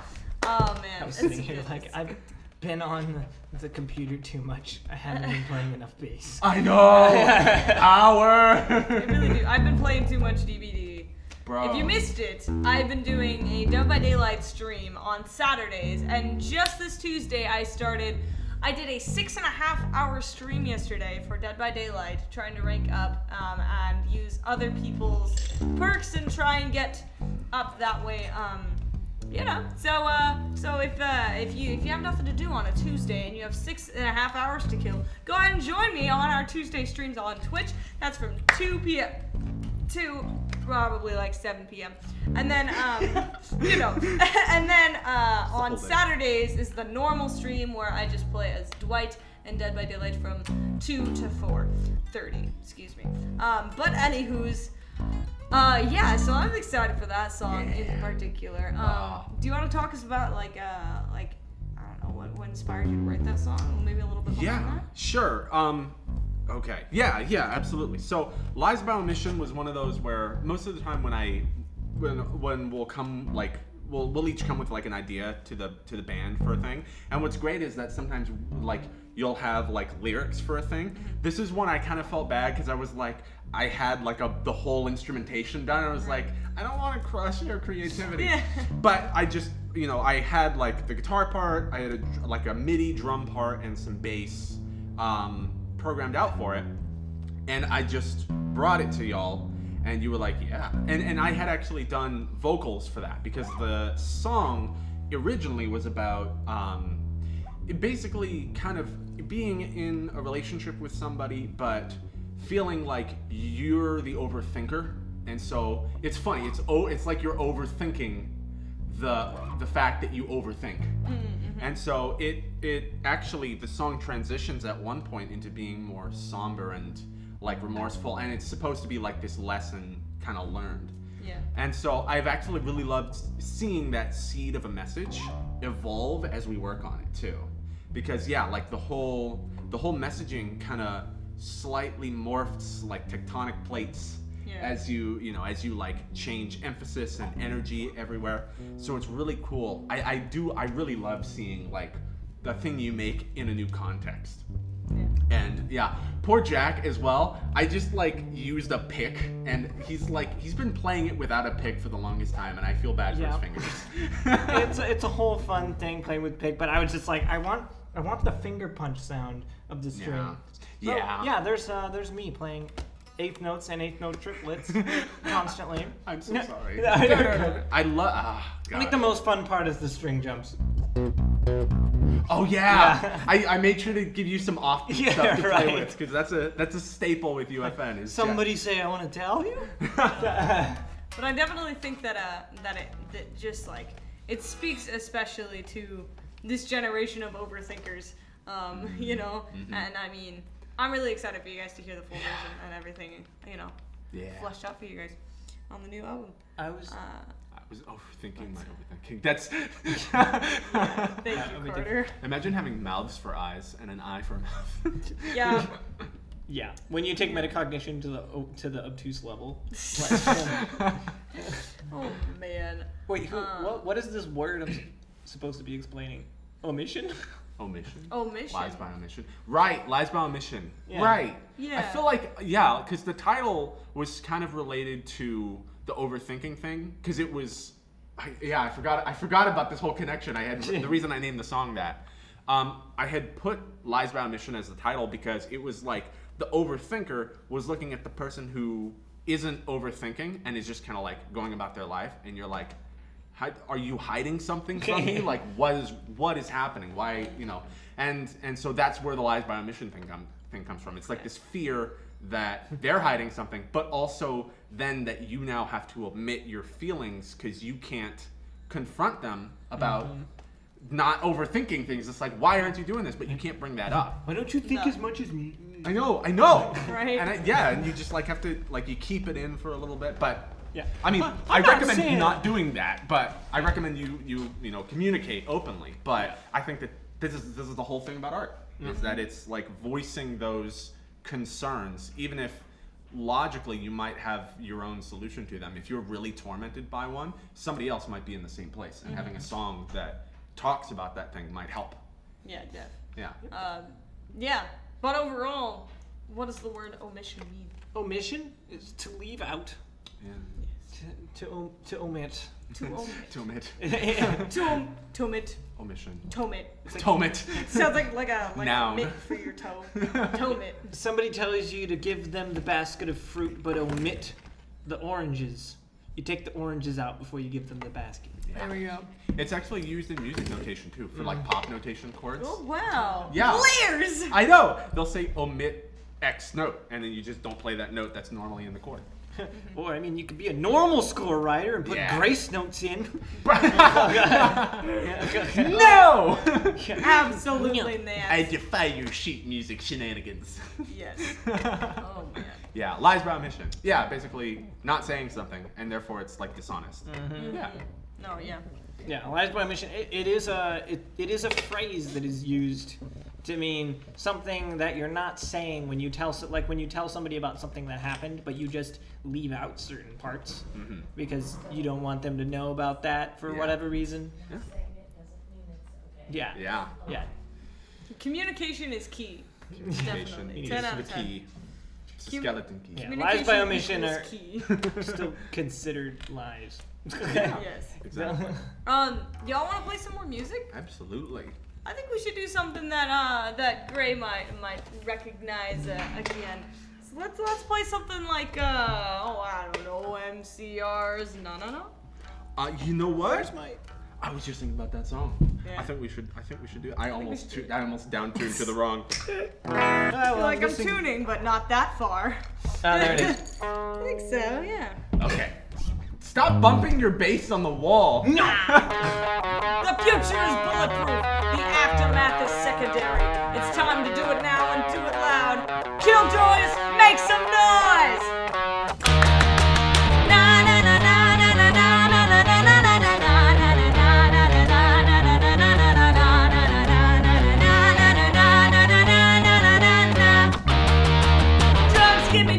Oh man. I was it's sitting here good. like, I've been on the computer too much. I haven't been playing enough bass. I know. I Hour. really do. I've been playing too much DVD. Bro. If you missed it, I've been doing a Dead by Daylight stream on Saturdays, and just this Tuesday I did a 6.5 hour stream yesterday for Dead by Daylight, trying to rank up and use other people's perks and try and get up that way. You know, so if you have nothing to do on a Tuesday and you have 6.5 hours to kill, go ahead and join me on our Tuesday streams on Twitch. That's from 2 p.m. to probably like 7 p.m. And then, you know, and then on Saturdays is the normal stream where I just play as Dwight and Dead by Daylight from 2 to 4:30. Excuse me. But anywho's, yeah. So I'm excited for that song in particular. Do you want to talk us about like I don't know what inspired you to write that song? Maybe a little bit more on Yeah, that. sure. Okay. Yeah, absolutely. So Lies by Omission was one of those where most of the time when we'll come like we'll each come with like an idea to the band for a thing. And what's great is that sometimes like you'll have like lyrics for a thing. This is one I kind of felt bad because I was like I had like the whole instrumentation done. I was like, I don't want to crush your creativity. Yeah. But I just, you know, I had like the guitar part, I had like a MIDI drum part and some bass programmed out for it. And I just brought it to y'all and you were like, yeah. And I had actually done vocals for that because the song originally was about it basically kind of being in a relationship with somebody, but feeling like you're the overthinker. And so it's funny, it's like you're overthinking the fact that you overthink. And so it actually, the song transitions at one point into being more somber and like remorseful, and it's supposed to be like this lesson kind of learned. Yeah. And so I've actually really loved seeing that seed of a message evolve as we work on it too. Because yeah, like the whole messaging kind of slightly morphs like tectonic plates as you like change emphasis and energy everywhere. So it's really cool. I really love seeing like the thing you make in a new context. And yeah, poor Jack as well. I just like used a pick, and he's been playing it without a pick for the longest time, and I feel bad for his fingers. it's a whole fun thing playing with pick, but I was just like, I want the finger punch sound of the string. Yeah. There's me playing eighth notes and eighth note triplets constantly. I'm so sorry. No, you're good. I love. I think the most fun part is the string jumps. Oh yeah. I made sure to give you some offbeat stuff to play right. with, because that's a staple with UFN. Is Somebody say, I want to tell you. But I definitely think that that just like it speaks especially to this generation of overthinkers, you know. And I mean, I'm really excited for you guys to hear the full version and everything, you know, fleshed out for you guys on the new album. I was overthinking my overthinking. That's. Thank you, Carter. Imagine having mouths for eyes and an eye for a mouth. Yeah. Yeah, when you take metacognition to the obtuse level. Oh man. Wait, what is this word I'm supposed to be explaining? Omission? Omission. Omission. Lies by omission. Right, lies by omission. Yeah. Right. Yeah. I feel like, because the title was kind of related to the overthinking thing, because it was, I forgot about this whole connection. The reason I named the song that. I had put Lies by Omission as the title because it was like the overthinker was looking at the person who isn't overthinking and is just kind of like going about their life, and you're like, are you hiding something from me? Like, what is happening? Why, you know? And so that's where the Lies by Omission thing comes from. It's like this fear that they're hiding something, but also then that you now have to admit your feelings because you can't confront them about not overthinking things. It's like, why aren't you doing this? But you can't bring that up. Why don't you think as much as me? I know. Right. And and you just like have to, like, you keep it in for a little bit, but yeah. I mean, I not recommend saying not doing that, but I recommend you communicate openly. But I think that this is the whole thing about art, is that it's like voicing those concerns, even if logically you might have your own solution to them. If you're really tormented by one, somebody else might be in the same place, and having a song that talks about that thing might help. Yeah, Jeff. Yeah. Yeah. But overall, what does the word omission mean? Omission is to leave out. Yeah. To omit. To omit. To omit. To omit. Omission. Tomit. Tomit. Sounds like a Noun. mitt for your toe. Tomit. Somebody tells you to give them the basket of fruit, but omit the oranges. You take the oranges out before you give them the basket. There we go. It's actually used in music notation too, for like pop notation chords. Oh wow. Yeah. Layers. I know. They'll say omit X note, and then you just don't play that note that's normally in the chord. Or, I mean, you could be a normal score writer and put grace notes in. No! Absolutely nasty. I defy your sheet music shenanigans. Yes. Oh man. Yeah, lies by omission. Yeah, basically not saying something, and therefore it's like dishonest. Yeah. No, yeah. Yeah, lies by omission. It is a phrase that is used to mean something that you're not saying when you tell somebody about something that happened, but you just leave out certain parts because you don't want them to know about that for whatever reason. Yeah. Yeah. Yeah. Communication is key. Communication Definitely. is 10 out the of 10. key. It's the skeleton key. Yeah. Lies by omission is are key. still considered lies. Yes. Exactly. Y'all want to play some more music? Absolutely. I think we should do something that Gray might recognize again. So let's play something like I don't know, MCR's No. You know what? I was just thinking about that song. Yeah. I think we should do it. I almost down tuned to the wrong. I feel like I'm tuning, but not that far. Oh, there it is. I think so, yeah. Okay. Stop bumping your bass on the wall. The future is bulletproof. The aftermath is secondary. It's time to do it now and do it loud. Killjoys, make some noise!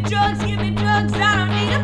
Drugs, give me drugs, I don't need a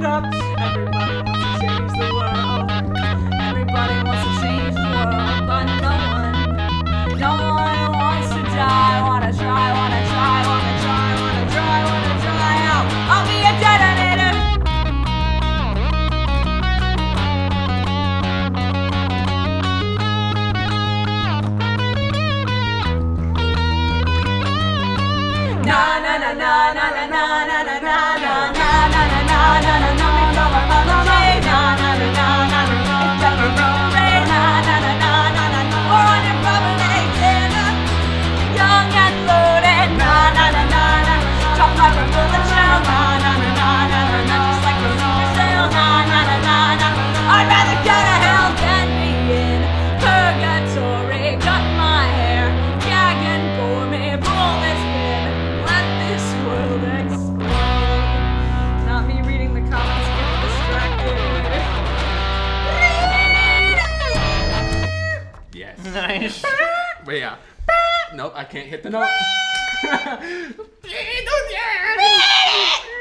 waking up. Everybody wants to change the world. Everybody wants to change the world, but no one wants to die. Wanna try out. I'll be a detonator. Na na na na na na na na na na na na na na na. I'd rather go to hell than be in purgatory. Cut my hair, gag and bore me, pull this pin, let this world explode. Not me reading the comments, getting distracted. Yes. Nice. But yeah. Nope, I can't hit the note.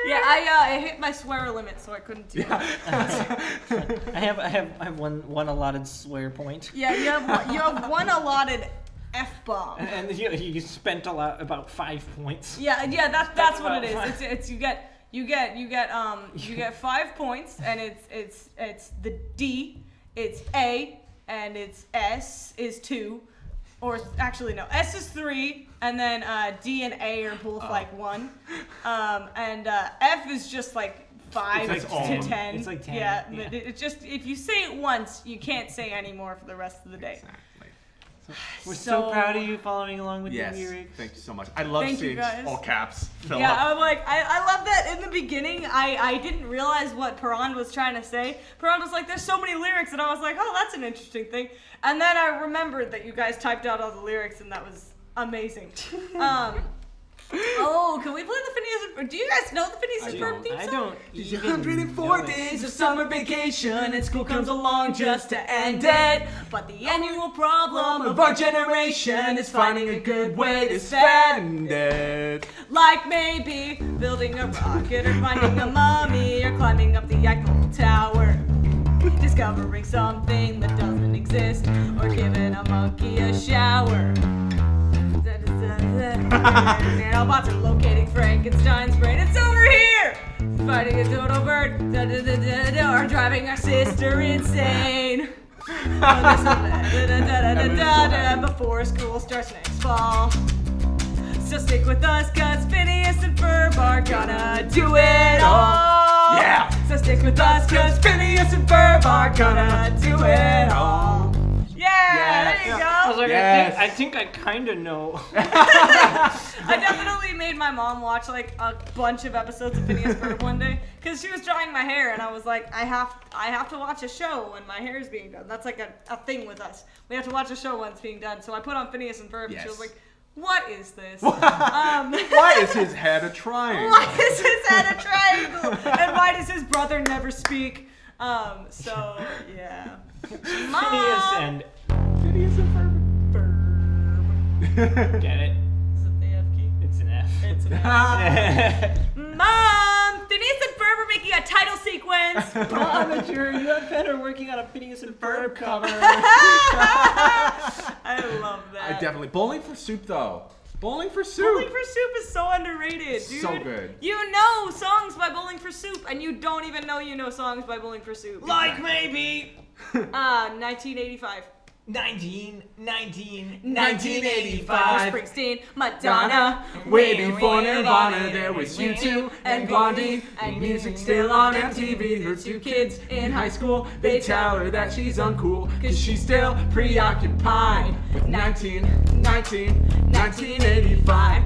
Yeah, I hit my swear limit, so I couldn't do it. I have one allotted swear point. Yeah, you have one allotted F-bomb. And you spent about 5 points. Yeah, that's what it about is. It's you get 5 points, and it's the D, it's A, and it's S is 2, or actually no, S is 3, and then D and A are both like 1, and F is just like 5 It's like to 10. It's like 10. Yeah, but it's just if you say it once, you can't say any more for the rest of the day. Exactly. We're so proud of you following along with Yes. the lyrics. Thank you so much. I love Thank you, seeing guys. all caps fill Yeah, up. I'm like, I love that in the beginning, I didn't realize what Paran was trying to say. Paran was like, there's so many lyrics, and I was like, oh, that's an interesting thing. And then I remembered that you guys typed out all the lyrics, and that was amazing. Oh, can we play the Phineas and Ferb? Do you guys know the Phineas and Ferb theme song? I don't even 104 know it. days of summer vacation and school comes along just to end it. But the annual problem Of our generation is finding a good way to spend it. like maybe building a rocket or finding a mummy or climbing up the Eiffel Tower. Discovering something that doesn't exist or giving a monkey a shower. Nanobots are locating Frankenstein's brain. It's over here! Fighting a dodo bird. Or driving our sister insane. Before school starts next fall. So stick with us, cause Phineas and Ferb are gonna do it all. Yeah. So stick with us, cause Phineas and Ferb are gonna do it all. Yeah, there you I go. was like, Yes. I think I kind of know. I definitely made my mom watch like a bunch of episodes of Phineas and Ferb one day because she was drying my hair, and I was like, I have to watch a show when my hair is being done. That's like a thing with us. We have to watch a show when it's being done. So I put on Phineas and Ferb, and she was Yes. like, "What is this? Why is his head a triangle? Why is his head a triangle? And why does his brother never speak?" So yeah. Phineas and Phineas and Ferb. get it? Is it the F key? It's an F. It's an F. Mom, Phineas and Ferb are making a title sequence. Mom and your UFN are working on a Phineas and Ferb cover. I love that. I definitely. Bowling for Soup, though. Bowling for Soup. Bowling for Soup is so underrated, dude. So good. You know songs by Bowling for Soup, and you don't even know you know songs by Bowling for Soup. Like maybe 1985. 1985. Springsteen, Madonna. Way before Nirvana, there was U2 and Blondie. And music still on MTV. Her two kids in high school, they tell her that she's uncool. Cause she's still preoccupied with 1985.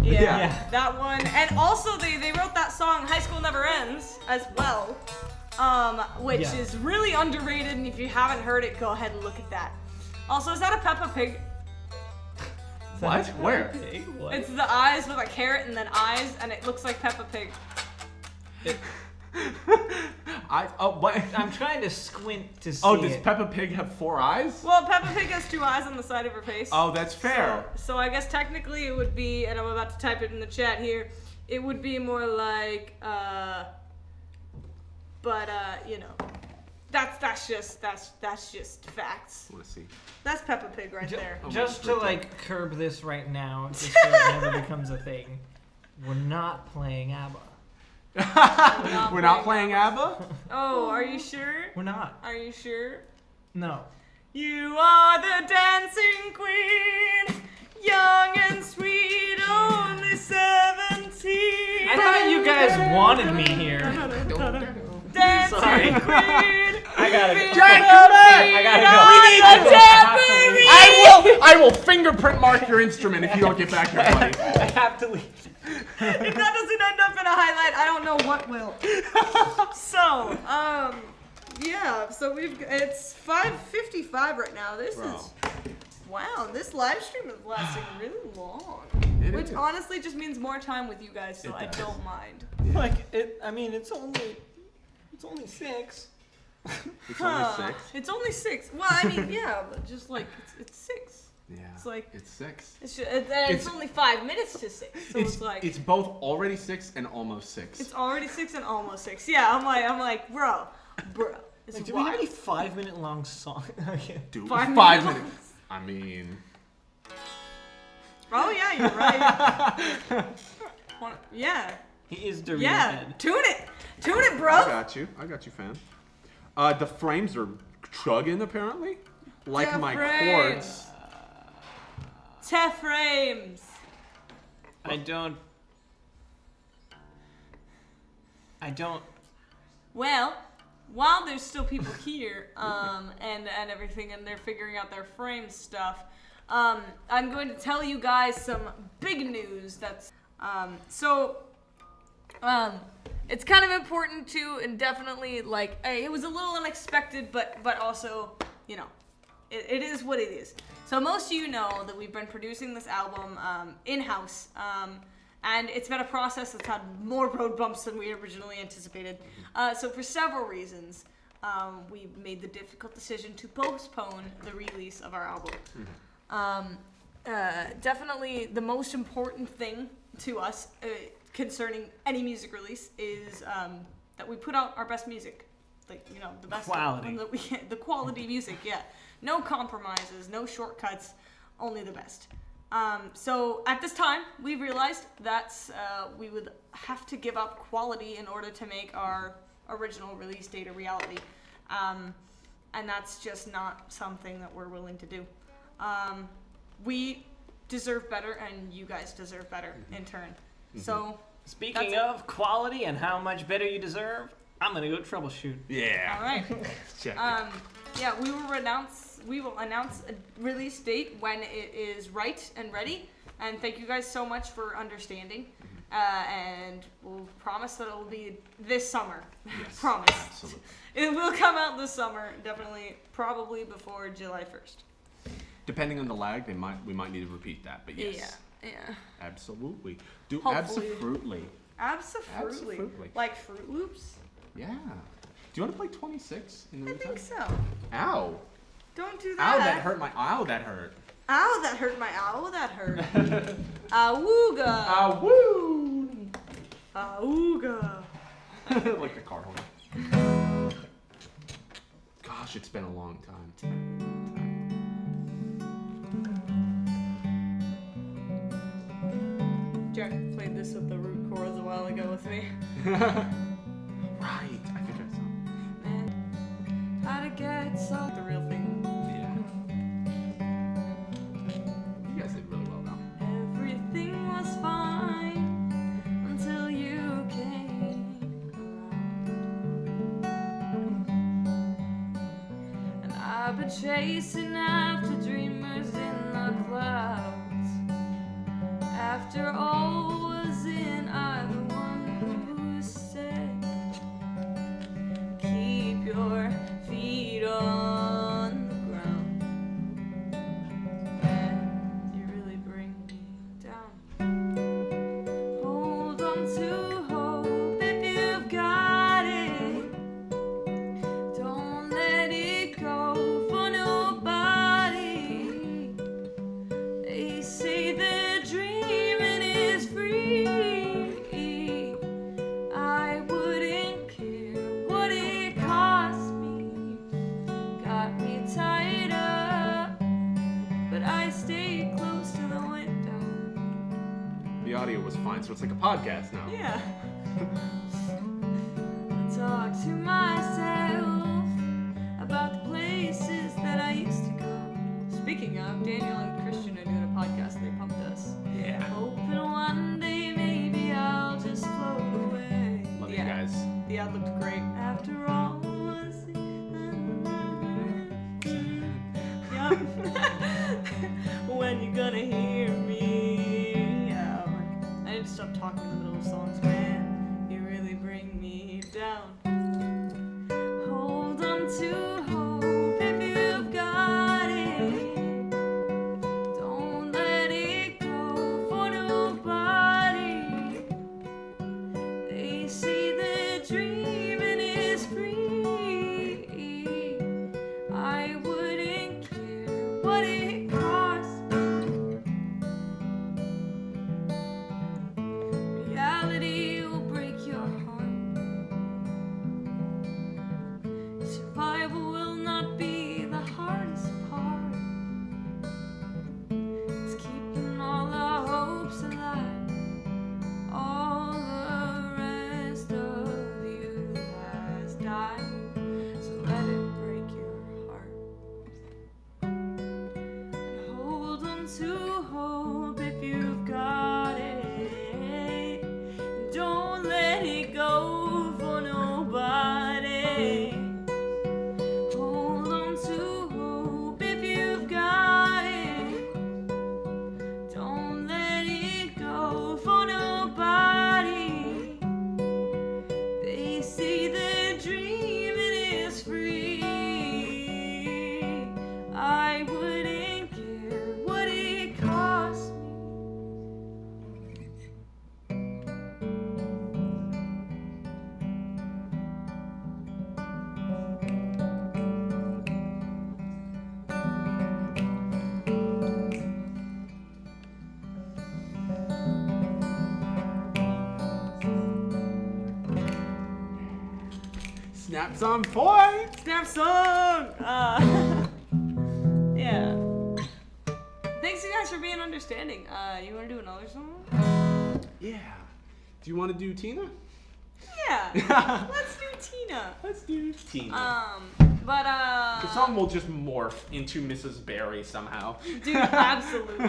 Yeah, that one. And also they wrote that song High School Never Ends as well. Which is really underrated, and if you haven't heard it, go ahead and look at that. Also, is that a Peppa Pig? What? Where? It's the eyes with a carrot and then eyes, and it looks like Peppa Pig. What? I'm trying to squint to see Oh, does it. Peppa Pig have 4 eyes? Well, Peppa Pig has 2 eyes on the side of her face. Oh, that's fair. So I guess technically it would be, and I'm about to type it in the chat here, it would be more like, you know, that's just facts. I want to see. That's Peppa Pig right there. Just to like curb this right now, just so it never becomes a thing. We're not playing ABBA. We're not playing ABBA? Oh, are you sure? We're not. Are you sure? No. You are the dancing queen, young and sweet, only 17. I thought you guys wanted me here. Dancing Sorry. queen. I gotta go. Jack, come back! I gotta go. I will fingerprint mark your instrument if you don't get back here, buddy. I have to leave. If that doesn't end up in a highlight, I don't know what will. So, yeah. So it's 5:55 right now. This is wow. This live stream is lasting really long, which is. honestly just means more time with you guys. So I don't mind. Like I mean, it's only 6. It's only 6. It's only 6. Well, I mean, yeah, but just like it's 6. Yeah. It's like it's 6. It's only 5 minutes to 6. So it's like it's both already 6 and almost 6. it's already 6 and almost 6. Yeah, I'm like, bro. It's Like, do we have wild. any 5-minute long songs? Okay. Dude, 5 5 minutes. minutes. I mean, Oh yeah, you're right. Yeah. He is Doritos Yeah. head. Tune it, bro. I got you, fam. The frames are chugging apparently, like The my frames. chords. Frames. I don't. Well, while there's still people here, and everything, and they're figuring out their frame stuff, I'm going to tell you guys some big news. That's it's kind of important too, and definitely like it was a little unexpected, but also, you know, it is what it is. So most of you know that we've been producing this album in-house, and it's been a process that's had more road bumps than we originally anticipated. So for several reasons, we made the difficult decision to postpone the release of our album. Definitely the most important thing to us concerning any music release is that we put out our best music. Like, you know, the best Quality. the quality music, yeah. No compromises, no shortcuts, only the best. So at this time, we realized that we would have to give up quality in order to make our original release date a reality. And that's just not something that we're willing to do. We deserve better, and you guys deserve better in turn. So, Speaking of quality and how much better you deserve, I'm gonna go troubleshoot. Yeah. all right. Check. Yeah, we will announce a release date when it is right and ready. And thank you guys so much for understanding. And we'll promise that it will be this summer. Yes, Promise. absolutely. It will come out this summer, definitely, probably before July 1st. Depending on the lag, we might need to repeat that, but yes. Yeah. Absolutely. Hopefully. Absolutely. Absolutely. Like Fruit Loops? Yeah. Do you want to play 26 in the I meantime? think so. Ow. Don't do that. Ow, that hurt my. Ow, that hurt. Ow, that hurt my ow, that hurt. Awooga. Woo! Awooga. Like the car horn. Gosh, it's been a long time. Jack played this with the root chords a while ago with me. Right. I think I saw. Man, how to get some the real thing. Yeah. You guys did really well though. Everything was fine until you came around. And I've been chasing after dreamers in the clouds. After all was in, I'm the one who said, keep your feet on the ground. And you really bring me down. Hold on to hope if you've got so it's like a podcast now. Yeah. I talk to myself about the places that I used to go. Speaking of, Daniel and Christian are doing a podcast. They pumped us. Yeah. Hoping one day maybe I'll just float away. Love you guys. The ad looked great. After all, yep. When you gonna hear me out? I need to stop talking in the middle of songs, man. You really bring me down. Hold on to hope if you've got it. Don't let it go for nobody. They say the dreaming is free. I wouldn't care what it costs. Reality will break your heart. Survival will not be the hardest part. It's keeping all our hopes alive. All the rest of you has died. So let it break your heart. And hold on to hope if you've got it. Don't let it go for nobody. Hold on to hope if you've got it. Don't let it go for nobody. They say the dreaming is free. I wouldn't care what it costs me. Snaps on point. Snap song! Yeah. Thanks you guys for being understanding. You wanna do another song? Yeah. Do you want to do Tina? Yeah. Let's do Tina. Let's do Tina. The The song will just morph into Mrs. Barry somehow. Dude, absolutely.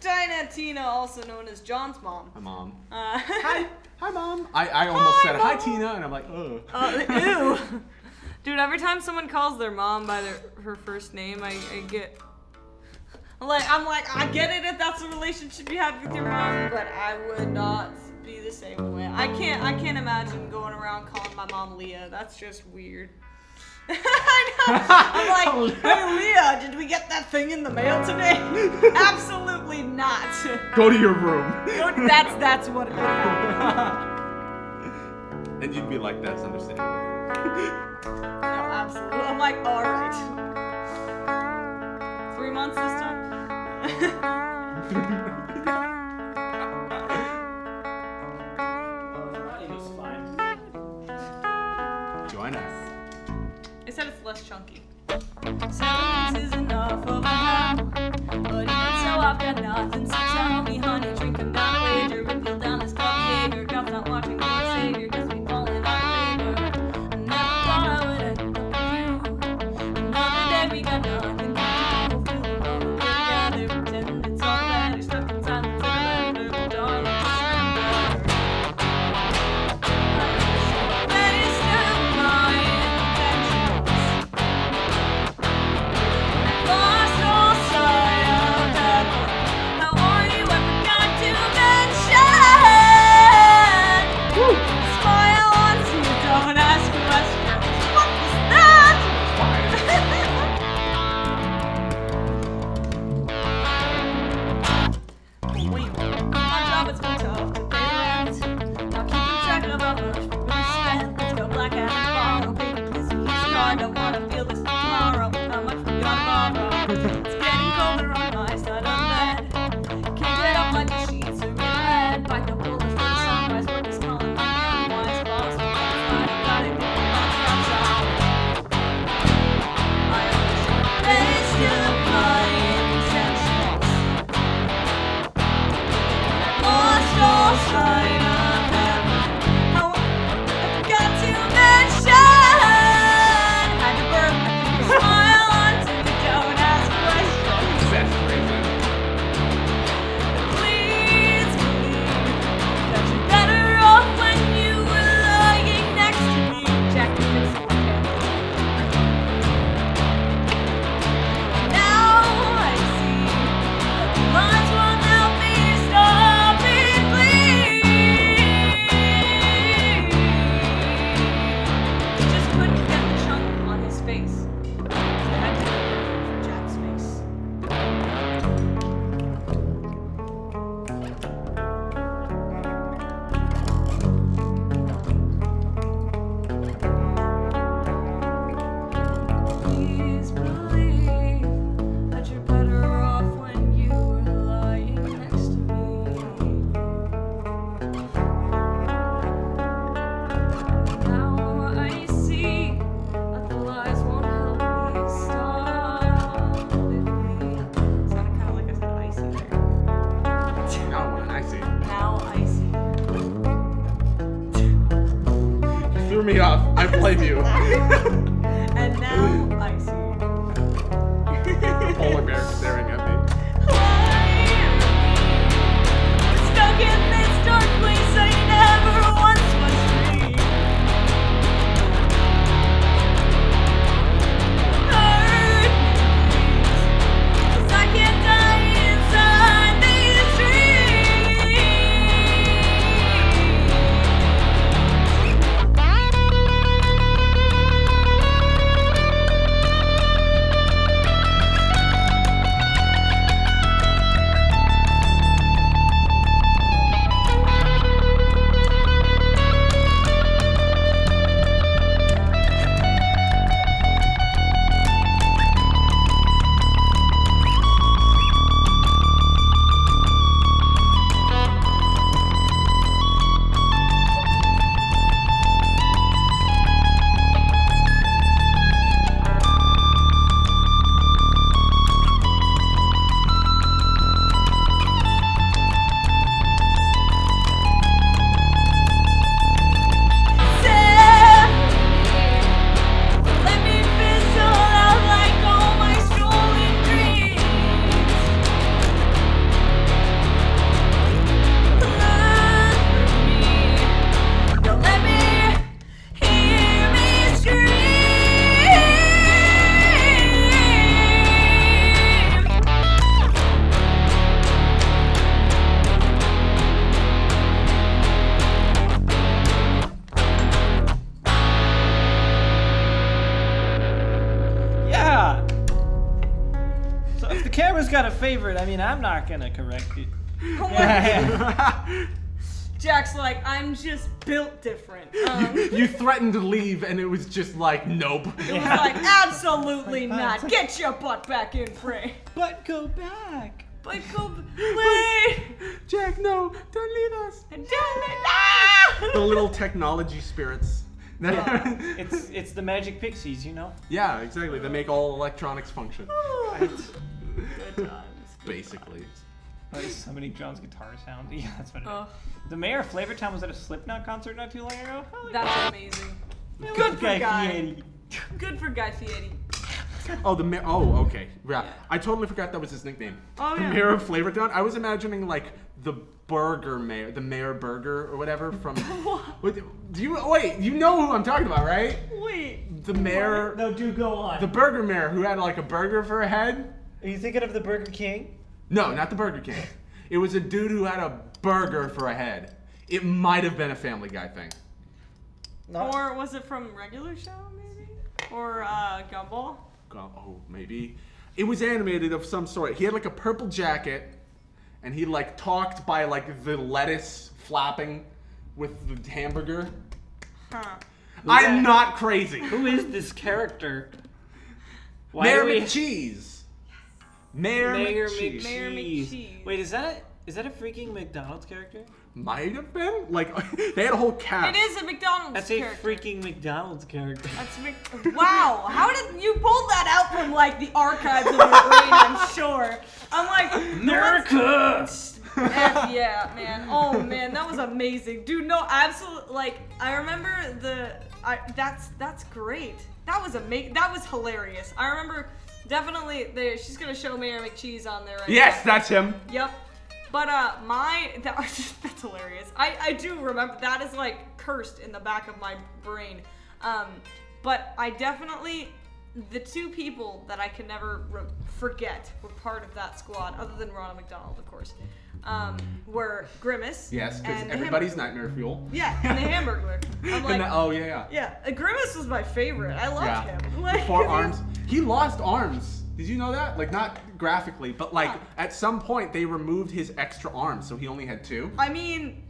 Dinah Tina, also known as John's mom. Hi, Mom. Hi. Hi, Mom. I almost Hi, said hi, Mom. Tina, and I'm like, ugh. Ew. Dude, every time someone calls their mom by her first name, I get... I'm like, I get it if that's the relationship you have with your mom, but I would not be the same way. I can't imagine going around calling my mom Leah. That's just weird. I know. I'm like, hey Leah, did we get that thing in the mail today? Absolutely not. Go to your room. That's what it is. And you'd be like, that's understandable. No, absolutely. I'm like, all right. 3 months this time. Audio's fine. Join us. They said it's less chunky. 7 weeks is enough of a how. But even so, I've got nothing. So tell me, honey, drinking down a wager. Reveal down this club behavior. God's not watching me, savior. Cause we fall in our favor. I never thought I would end up with you. Another day we got nothing to do. Feeling all the way together. Pretend it's all better. Stuck in time until later. But darling, surrender. Based on my intentions. Lost all sight of that. How are you? I forgot to I blame you. And now I see. Polar bear staring at me. Stuck in this dark place I never once was free. Hurt me, please, 'cause I can't die inside these dreams. Let me fizzle out like all my stolen dreams. Look for me. Don't let me hear me scream. Yeah. So if the camera's got a favorite, I mean, I'm not gonna correct it. Oh my Jack's like, I'm just built different. You threatened to leave, and it was just like, nope. It was like, absolutely not. Get your butt back in frame. But go back. But go, wait. Jack, no, don't leave us. Damn it. The little technology spirits. It's the magic pixies, you know. Yeah, exactly. They make all electronics function. Good times. Basically. There's so many John's guitar sound. Yeah, that's what it is. Oh, The mayor of Flavortown was at a Slipknot concert not too long ago. that's amazing. Good for Guy. Fieri. Good for Guy Fieri. Oh, the mayor. Oh, okay. Yeah. I totally forgot that was his nickname. Oh, The yeah. mayor of Flavortown. I was imagining like the burger mayor, the mayor burger or whatever from. What, do you wait? You know who I'm talking about, right? Wait. The mayor, No, do go on. the burger mayor who had like a burger for a head. Are you thinking of the Burger King? No, not the Burger King. It was a dude who had a burger for a head. It might have been a Family Guy thing. Or was it from regular show, maybe? Or Gumball? Oh, maybe. It was animated of some sort. He had like a purple jacket, and he like talked by like the lettuce flapping with the hamburger. Huh. I'm not crazy. Who is this character? Why Mayor do we- McCheese. Mayor McCheese. Mayor McCheese. Wait, is that a freaking McDonald's character? Might have been. Like, they had a whole cast. It is a McDonald's That's character. a freaking McDonald's character. That's wow! How did you pull that out from like the archives of your brain? I'm sure. I'm like America. F yeah, man. Oh man, that was amazing, dude. No, absolutely. Like I remember that's great. That was amazing. That was hilarious. I remember definitely. She's gonna show Mayor McCheese on there right Yes, now. that's him. Yep. But that's hilarious. I do remember that is like cursed in the back of my brain. But I definitely the two people that I can never forget were part of that squad, other than Ronald McDonald, of course, were Grimace. Yes, because and the everybody's nightmare fuel. Yeah, and the Hamburglar. I'm like, Oh yeah. yeah, Grimace was my favorite. I loved Yeah. him. Like, 4 arms. He lost arms. Did you know that? Like, not graphically, but like at some point they removed his extra arms, so he only had 2. I mean,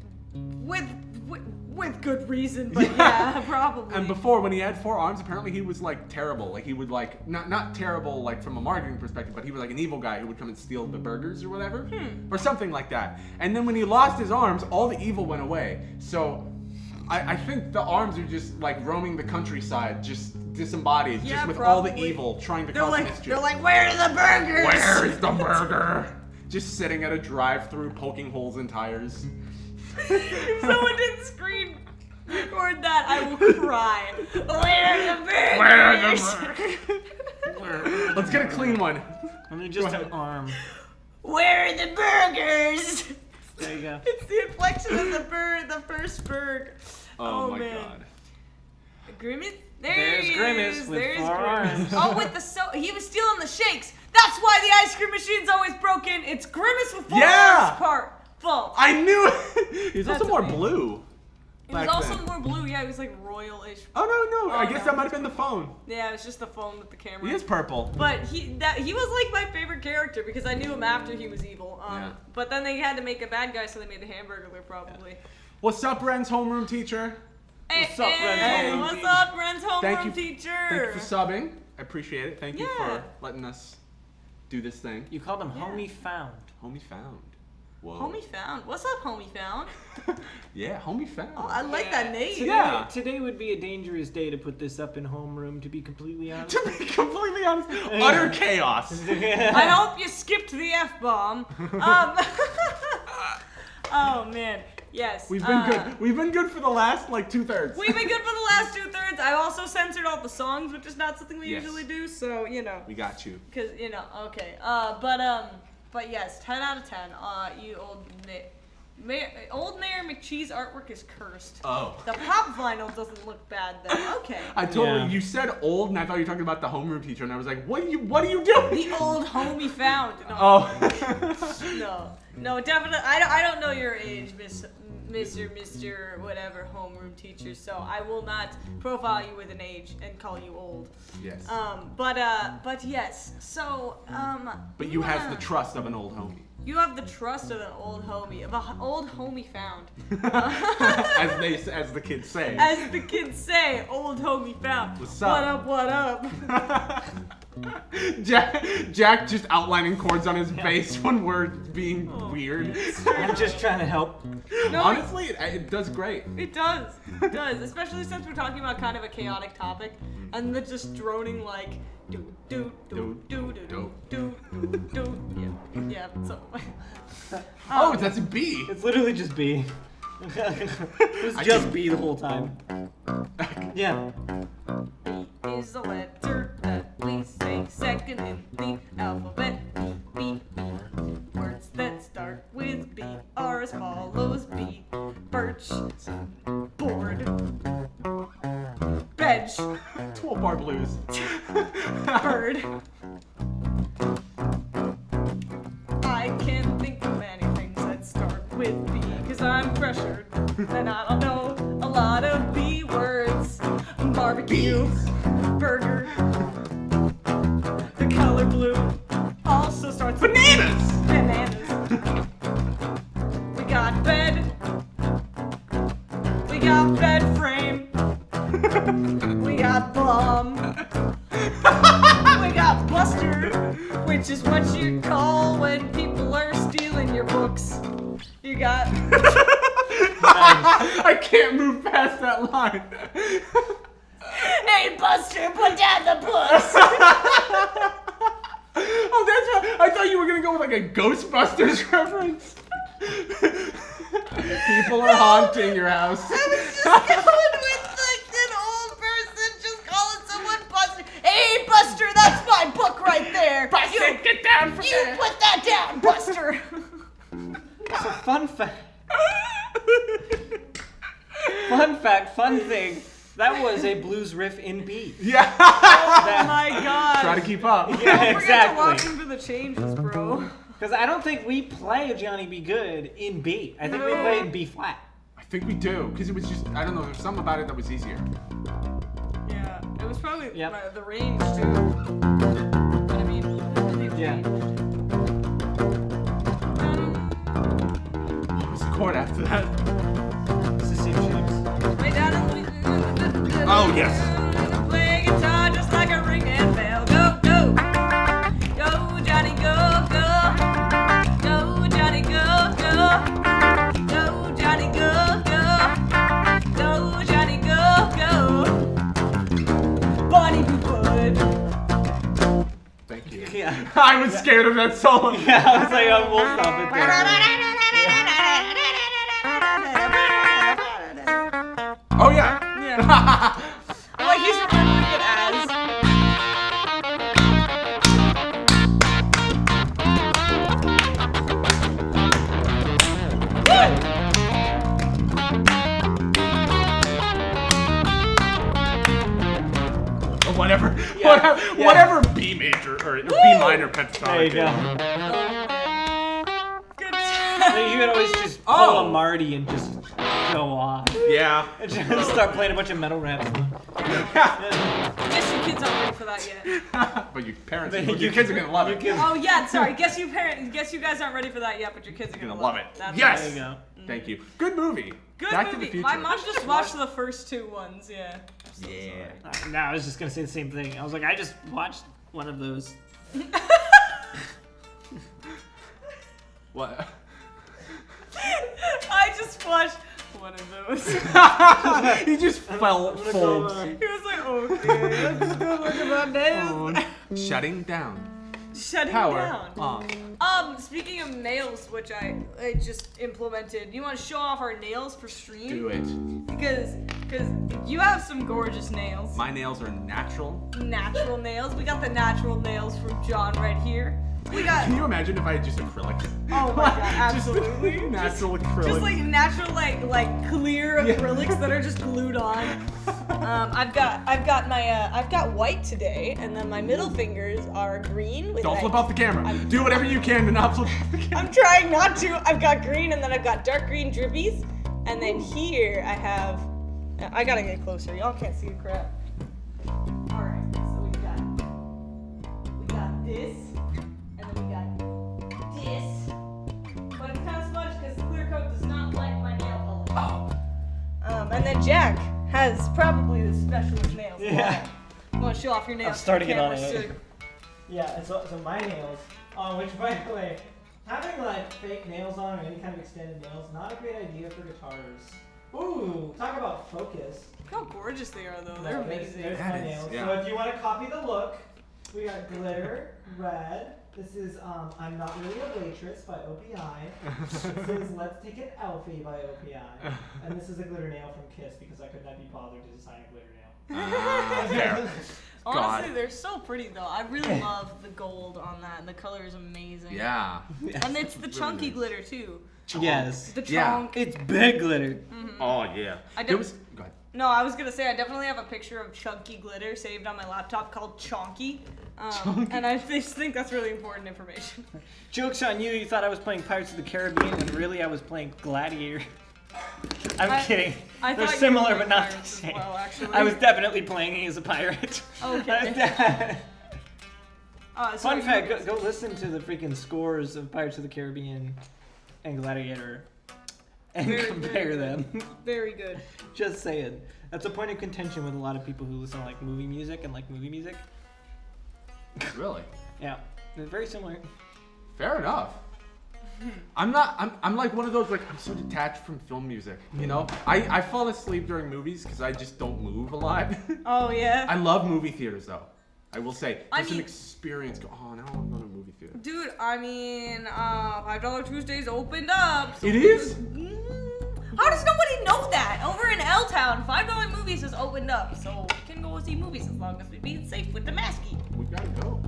with good reason, but yeah, probably. And before, when he had 4 arms, apparently he was like terrible. Like he would like not terrible like from a marketing perspective, but he was like an evil guy who would come and steal the burgers or whatever, or something like that. And then when he lost his arms, all the evil went away. So I think the arms are just like roaming the countryside, just disembodied, Yeah, just with all the probably. evil trying to They're cause like, mischief. they're like, where are the burgers? Where is the burger? Just sitting at a drive-through, poking holes in tires. If someone didn't scream record that, I will cry. Where are the burgers? Let's get a clean one. I mean, just an arm. Where are the burgers? There you go. It's the inflection of the first burg. Oh my man. god. Grimace? There's he Grimace is. with There's 4 Grimace. arms. Oh, with the he was stealing the shakes. That's why the ice cream machine's always broken. It's Grimace with 4 arms fault. I knew it. He's also That's more amazing. blue. He was back also then. more blue. Yeah, he was like royal-ish. Oh no, I guess no. that might have been the phone. Yeah, it was just the phone with the camera. He is purple. But he was like my favorite character because I knew him after he was evil. Yeah. But then they had to make a bad guy, so they made the Hamburglar probably. What's up, Ren's homeroom teacher? Hey, What's up, Ren's hey, homeroom what's teacher? up, Ren's Thank homeroom you. teacher? Thank you for subbing. I appreciate it. Thank you Yeah. for letting us do this thing. You called him Homie Found. Homie found. Whoa. Homie found. What's up, homie found? Yeah, homie found. Oh, I like that name. Today, Yeah. today would be a dangerous day to put this up in homeroom, to be completely honest. To be completely honest, utter chaos. I hope you skipped the F-bomb. Oh man, yes. We've been good. We've been good for the last like 2/3. We've been good for the last 2/3. I also censored all the songs, which is not something we Yes. usually do. So you know, We got you. cause you know, okay. But yes, 10 out of 10. You old Mayor McCheese artwork is cursed. Oh. The pop vinyl doesn't look bad though. Okay. I totally. Yeah. You said old, and I thought you were talking about the homeroom teacher, and I was like, What are you doing? The old homie found. No, Oh. no, definitely. I don't know your age, Mr. whatever homeroom teacher. So I will not profile you with an age and call you old. Yes. But yes. So But you have the trust of an old homie. You have the trust of an old homie, of an old homie found. as the kids say. As the kids say, old homie found. What's up? What up? Jack just outlining chords on his bass when we're being weird. I'm just trying to help. No, Honestly, it does great. it does. It does. Especially since we're talking about kind of a chaotic topic. And they're just droning like do do do do do do do do. Yeah. So Oh, that's a B. It's literally just B. It was just B the whole time. Yeah. is a letter that we say second in the alphabet. B, B, B. Words that start with B are as follows: B, birch, board, bench, 12-bar blues. bird. I can't think of many things that start with B because I'm pressured and I don't know a lot of B words. Barbecue, burger, the color blue also starts with Bananas! bananas. We got bed. We got bed frame. We got bomb. We got buster, which is what you call when people are stealing your books. You got I can't move past that line. Hey Buster, put down the books. Oh, that's what I thought you were gonna go with like a Ghostbusters reference. People are haunting your house. I was just going with like an old person just calling someone Buster. Hey Buster, that's my book right there. Buster, get down from You there. put that down, Buster. So fun fact. Fun thing. That was a blues riff in B. Yeah. Oh my god. Try to keep up. Yeah, Don't forget to walk exactly. into the changes, bro. Because I don't think we play Johnny Be Good in B. I think we No. play it in B flat. I think we do, because it was just, I don't know, there's something about it that was easier. Yeah, it was probably Yep. the range too. But I mean, Yeah. What was the chord after that? This is Steve James. Way down in Oh, yes. Play guitar just like a ringing bell. Go, go. Go, Johnny, go, go. Go, Johnny, go, go. Go, Johnny, go, go. Go, Johnny, go, go. Bonnie be good. Thank you. Yeah. I was scared of that solo. Yeah, I was like, oh, we'll stop it there. Oh yeah. Yeah. Like he's remembering it as. Whatever, Yeah. whatever B major or B minor pentatonic. There you go. Good Like, you could always just pull a Marty and just go off. Yeah. And just start playing a bunch of metal raps. Guess your kids aren't ready for that yet. But your parents, But your kids are gonna love it. Oh yeah, sorry. Guess you guys aren't ready for that yet, but your kids are gonna love it. That's Yes. There you go. Thank you. Good movie. Good Back movie. to the Future. My mom just watched the first 2 ones. Yeah. No, I was just gonna say the same thing. I was like, I just watched one of those. What? I just watched one of those. He just fell folds. He was like, okay, I'm just gonna look about nails. Shutting down. Shutting Power down. off. Speaking of nails, which I just implemented, you want to show off our nails for stream? Do it. Because you have some gorgeous nails. My nails are natural. Natural nails. We got the natural nails from John right here. We got. Can you imagine if I had just acrylic? Oh my god, absolutely. Just natural acrylic. Just like natural, like clear acrylics that are just glued on. I've got white today, and then my middle fingers are green. With Don't like, flip off the camera. Do whatever you can to not flip off the camera. I'm trying not to. I've got green, and then I've got dark green drippies, and then here I have. I gotta get closer. Y'all can't see a crap. All right, so we got this, and then we got this. But it's kind of smudged because clear coat does not like my nail color. Oh. And then Jack has probably the specialist nails. Yeah. You want to show off your nails? I'm starting to it the on camera, it. so- Yeah, and so my nails, which by the way, having like fake nails on or any kind of extended nails, not a great idea for guitars. Ooh, talk about focus. Look how gorgeous they are, though. They're amazing. There's That my is, nails. yeah. So if you want to copy the look, we got glitter, red. This is I'm Not Really a Waitress by OPI. This is Let's Take It Alfie by OPI. And this is a glitter nail from Kiss because I could not be bothered to design a glitter nail. Fair. Honestly, God. they're so pretty, though. I really love the gold on that. The color is amazing. Yeah. And it's the chunky glitter, too. Yes. The Yeah. chunk. It's big glitter. Oh yeah. I There did- was. Go ahead. No, I was gonna say I definitely have a picture of chunky glitter saved on my laptop called Chonky, and I just think that's really important information. Joke's on you, you thought I was playing Pirates of the Caribbean, and really I was playing Gladiator. I'm kidding. I They're thought you similar, were but not the pirates as same. well, actually. I was definitely playing as a pirate. Okay. Fun sorry, fact, go listen to the freaking scores of Pirates of the Caribbean and Gladiator and Very, compare very them. Very good. Just saying. That's a point of contention with a lot of people who listen to like movie music and like movie music. Really? Yeah, they're very similar. Fair enough. I'm like one of those, like, I'm so detached from film music, you know? I fall asleep during movies because I just don't move a lot. Oh yeah. I love movie theaters though. I will say, I it's an mean- experience. Oh, now I want to go to a movie theater. Dude, I mean, $5 Tuesdays opened up. So It is? How does nobody know that? Over in L-Town, $5 movies has opened up, so we can go see movies as long as we be safe with the masky. We gotta go.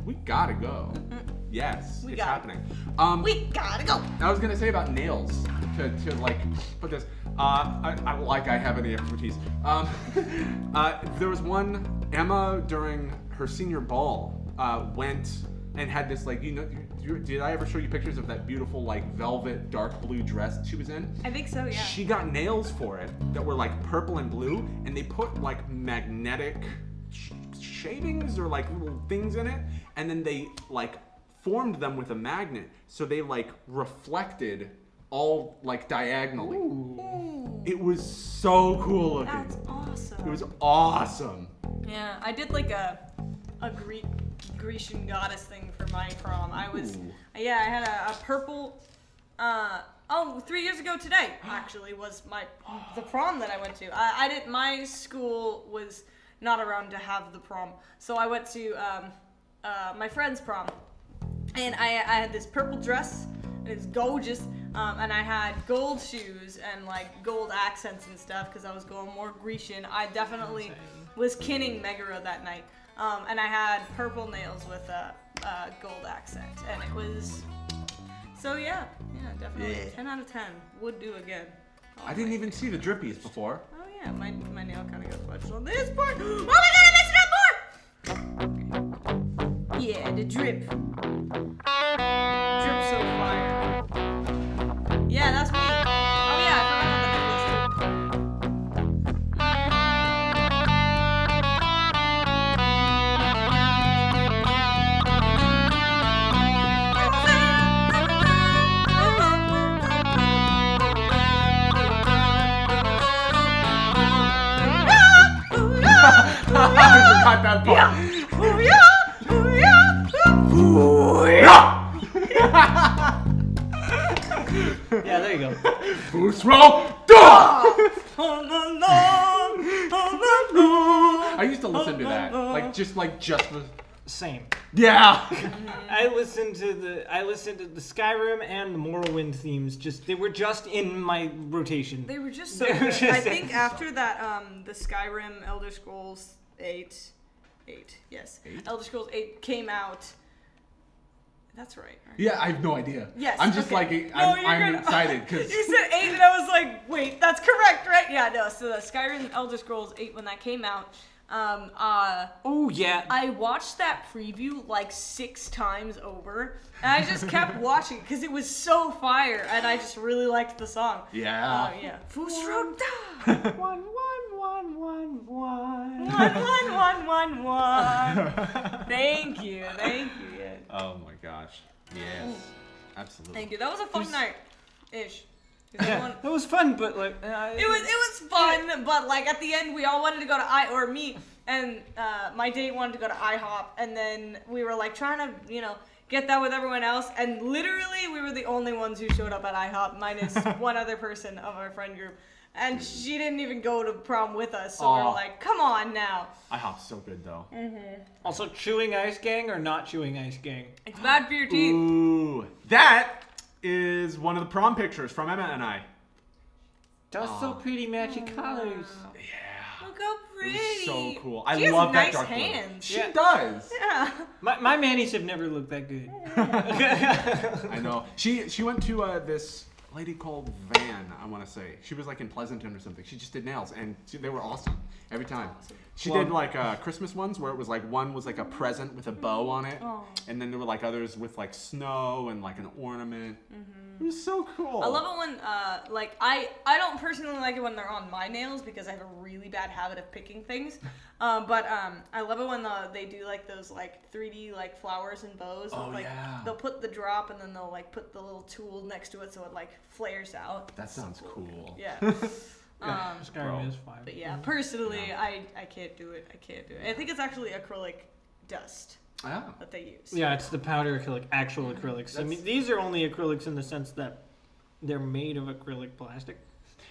We gotta go. Yes, We it's gotta- happening. We gotta go. I was gonna say about nails to like put this. I have any expertise. There was one Emma during her senior ball went and had this like did I ever show you pictures of that beautiful like velvet dark blue dress that she was in? I think so, yeah. She got nails for it that were like purple and blue, and they put like magnetic shavings or like little things in it, and then they like formed them with a magnet, so they like reflected all like diagonally. Ooh, It was so cool looking. that's awesome. It was awesome. Yeah, I did like a Grecian goddess thing for my prom. I had a purple. 3 years ago today actually was the prom that I went to. I didn't. My school was not around to have the prom, so I went to my friend's prom, and I had this purple dress, and it's gorgeous. and I had gold shoes and like gold accents and stuff because I was going more Grecian. I definitely was kinning Megara that night. And I had purple nails with a gold accent, and it was so yeah, definitely 10 out of 10 would do again. Oh, I didn't even see the drippies before. Oh yeah, my nail kind of got fudged on this part. Oh my god, I messed it up more! Yeah, the drip. Drip so fire. Yeah, that's me. Oh yeah, I forgot about the necklace I forgot that part. Yeah, there you go. Boost roll. Duh! I used to listen to that, just for. Same. Yeah. I listened to the Skyrim and the Morrowind themes. They were just in my rotation. They were just so good. I think after that, the Skyrim Elder Scrolls 8, yes. Elder Scrolls 8 came out. That's right. Yeah, I have no idea. Yes. I'm just okay. I'm excited because you said 8 and I was like, wait, that's correct, right? Yeah, no. So the Skyrim Elder Scrolls 8 when that came out. Oh yeah. I watched that preview like 6 times over, and I just kept watching because it was so fire, and I just really liked the song. Yeah. Yeah. Fusrota. 1 1 1 1 1. 1 1 1 1 1. Thank you. Yeah. Oh my gosh. Yes. Absolutely. Thank you. That was a fun night, ish. Yeah, it was fun, but like It was fun, but like at the end we all wanted to go to me and my date wanted to go to IHOP, and then we were like trying to get that with everyone else, and literally we were the only ones who showed up at IHOP minus one other person of our friend group, and she didn't even go to prom with us, so we're like, come on now. IHOP's so good though. Also, chewing ice gang or not chewing ice gang? It's bad for your teeth. Ooh, that is one of the prom pictures from Emma and I. Those so pretty matchy colors. Yeah. Look how pretty. It was so cool. She I has love nice that dark blue. hands. She does. Yeah. My manis have never looked that good. I know. She went to this lady called Van, I want to say. She was like in Pleasanton or something. She just did nails, and they were awesome every time. She did like Christmas ones where it was like one was like a present with a bow on it, and then there were like others with like snow and like an ornament. It was so cool. I love it when like I don't personally like it when they're on my nails because I have a really bad habit of picking things. But I love it when they do like those like 3D like flowers and bows. Oh, with, like, yeah. They'll put the drop and then they'll like put the little tool next to it so it like flares out. That sounds cool. Yeah. Skyrim is fine. But yeah, personally, I can't do it. I think it's actually acrylic dust that they use. Yeah, it's the powder acrylic, actual acrylics. I mean, these are only acrylics in the sense that they're made of acrylic plastic.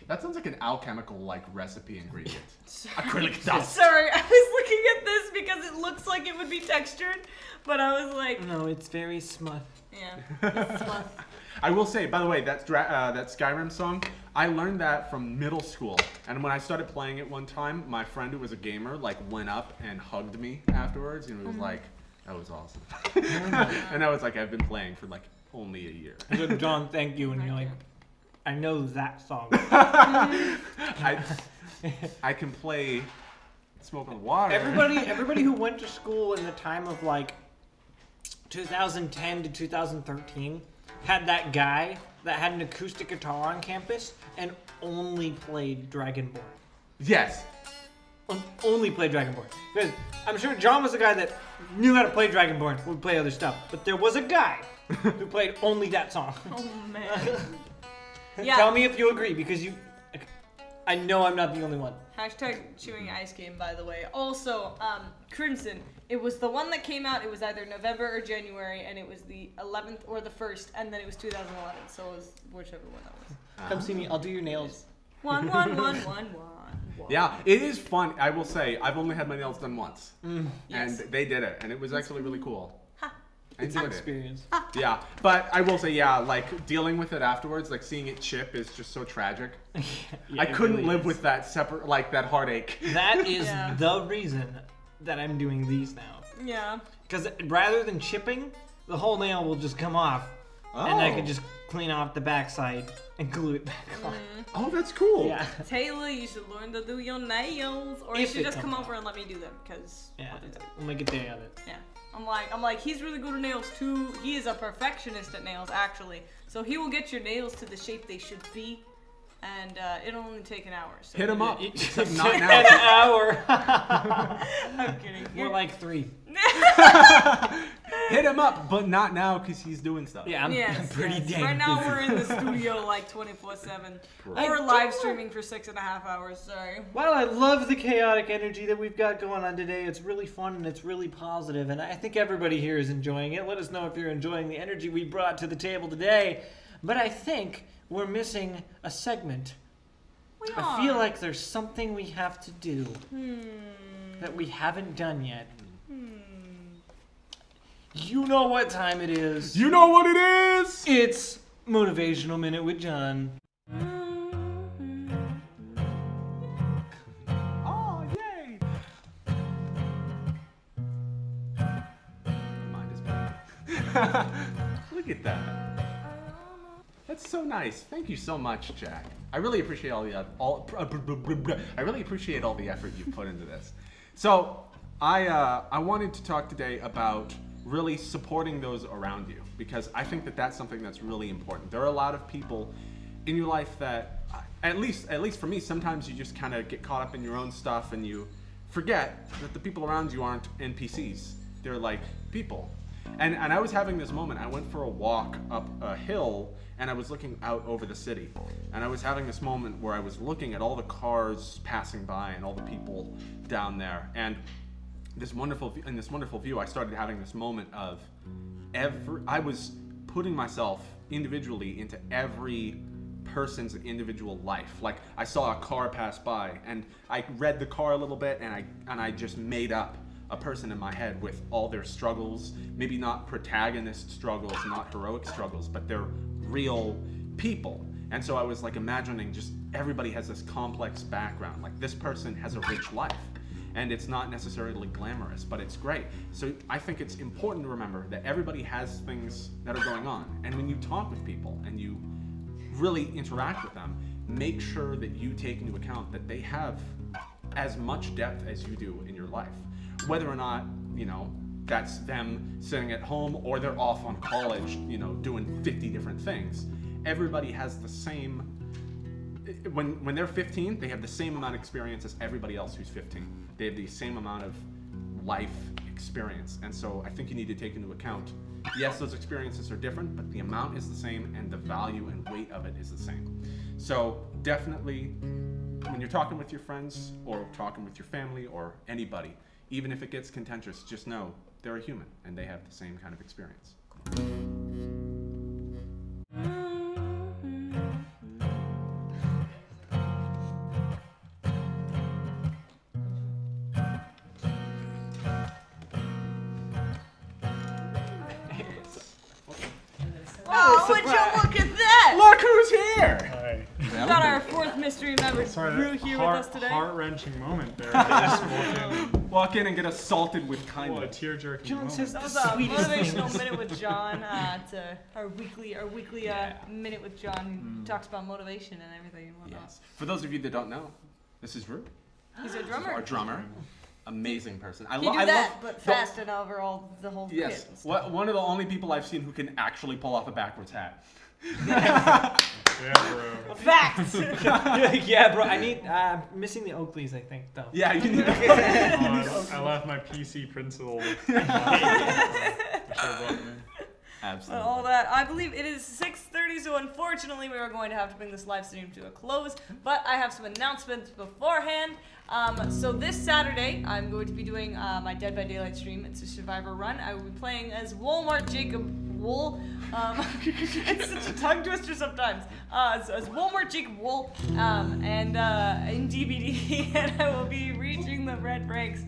That sounds like an alchemical like recipe ingredient. Acrylic dust. Sorry, I was looking at this because it looks like it would be textured, but I was like, No, it's very smooth. yeah, it's fluff. I will say, by the way, that Skyrim song, I learned that from middle school. And when I started playing it one time, my friend who was a gamer like went up and hugged me afterwards, and it was like, that was awesome. And I was like, I've been playing for like only a year. So, John, thank you, and you're like, I know that song. I can play Smoke on the Water. Everybody who went to school in the time of like 2010 to 2013 had that guy that had an acoustic guitar on campus and only played Dragonborn. Yes. Only played Dragonborn. Because I'm sure John was the guy that knew how to play Dragonborn, would play other stuff. But there was a guy who played only that song. Oh man. Yeah. Tell me if you agree, because I know I'm not the only one. Hashtag chewing ice game, by the way. Also, Crimson. It was the one that came out. It was either November or January, and it was the 11th or the 1st, and then it was 2011. So it was whichever one that was. Come see me. I'll do your nails. 1 1 1 1 1. Yeah, it is fun. I will say, I've only had my nails done once. Yes. And they did it, and it was actually really cool. I It's an enjoyed it. experience. Yeah, but I will say, yeah, like dealing with it afterwards, like seeing it chip is just so tragic. Yeah, I it couldn't really live is. with that separate, like that heartache. That is Yeah. the reason that I'm doing these now. Yeah. Because rather than chipping, the whole nail will just come off, and I Oh. can just clean off the backside and glue it back on. Oh, that's cool. Yeah. Taylor, you should learn to do your nails, or you If should it just come comes over and let me do them, because Yeah, we'll make a day of it. yeah. I'm like, he's really good at nails too. He is a perfectionist at nails, actually. So he will get your nails to the shape they should be, and it'll only take an hour. So Hit him up. It- Except not An now. hour. I'm kidding. More like 3. Hit him up, but not now because he's doing stuff. Yeah, I'm Yes, pretty yes. dang Right now busy. we're in the studio like 24/7, I or don't live know. streaming for 6.5 hours. Sorry. Well, I love the chaotic energy that we've got going on today. It's really fun and it's really positive, and I think everybody here is enjoying it. Let us know if you're enjoying the energy we brought to the table today. But I think we're missing a segment. I feel like there's something we have to do that we haven't done yet. You know what time it is. You know what it is? It's Motivational Minute with John. Oh, yay! Mind is blank. Look at that. That's so nice. Thank you so much, Jack. I really appreciate I really appreciate all the effort you've put into this. So, I wanted to talk today about really supporting those around you, because I think that that's something that's really important. There are a lot of people in your life that, at least for me, sometimes you just kind of get caught up in your own stuff and you forget that the people around you aren't NPCs. They're like people. And I was having this moment. I went for a walk up a hill and I was looking out over the city. And I was having this moment where I was looking at all the cars passing by and all the people down there. And in this wonderful view, I started having this moment of I was putting myself individually into every person's individual life. Like, I saw a car pass by and I read the car a little bit and I just made up a person in my head with all their struggles, maybe not protagonist struggles, not heroic struggles, but they're real people. And so I was like imagining just everybody has this complex background. Like, this person has a rich life. And it's not necessarily glamorous, but it's great. So I think it's important to remember that everybody has things that are going on. And when you talk with people and you really interact with them, make sure that you take into account that they have as much depth as you do in your life. Whether or not, that's them sitting at home or they're off on college, doing 50 different things. Everybody has the same. When they're 15, they have the same amount of experience as everybody else who's 15. They have the same amount of life experience. And so I think you need to take into account, yes, those experiences are different, but the amount is the same and the value and weight of it is the same. So definitely, when you're talking with your friends or talking with your family or anybody, even if it gets contentious, just know they're a human and they have the same kind of experience. Oh, would you look at that? Look who's here! Hi. We got our fourth mystery member, Sorry, Drew, that here with us today. heart-wrenching moment there. I just Walk in and get assalted with well, a kindness. tear-jerking John moment. says That the was a sweetest motivational things. minute with John. To our weekly minute with John, who talks about motivation and everything and whatnot. Yes. For those of you that don't know, this is Drew. He's a This is drummer. our drummer. Amazing person. I He love. do I that, love but the- fast and over all the whole Yes. kit. and stuff. One of the only people I've seen who can actually pull off a backwards hat. Yeah, bro. Facts. Yeah, bro. I need. Missing the Oakleys, I think, though. Yeah, you need to. Oh, I left my PC principal. Absolutely. all that. I believe it is 6:30, so unfortunately we are going to have to bring this live stream to a close. But I have some announcements beforehand. So this Saturday, I'm going to be doing my Dead by Daylight stream. It's a Survivor run. I will be playing as Walmart Jacob Wool. It's such a tongue twister sometimes. So as Walmart Jacob Wool, and in DBD, and I will be reaching the red ranks.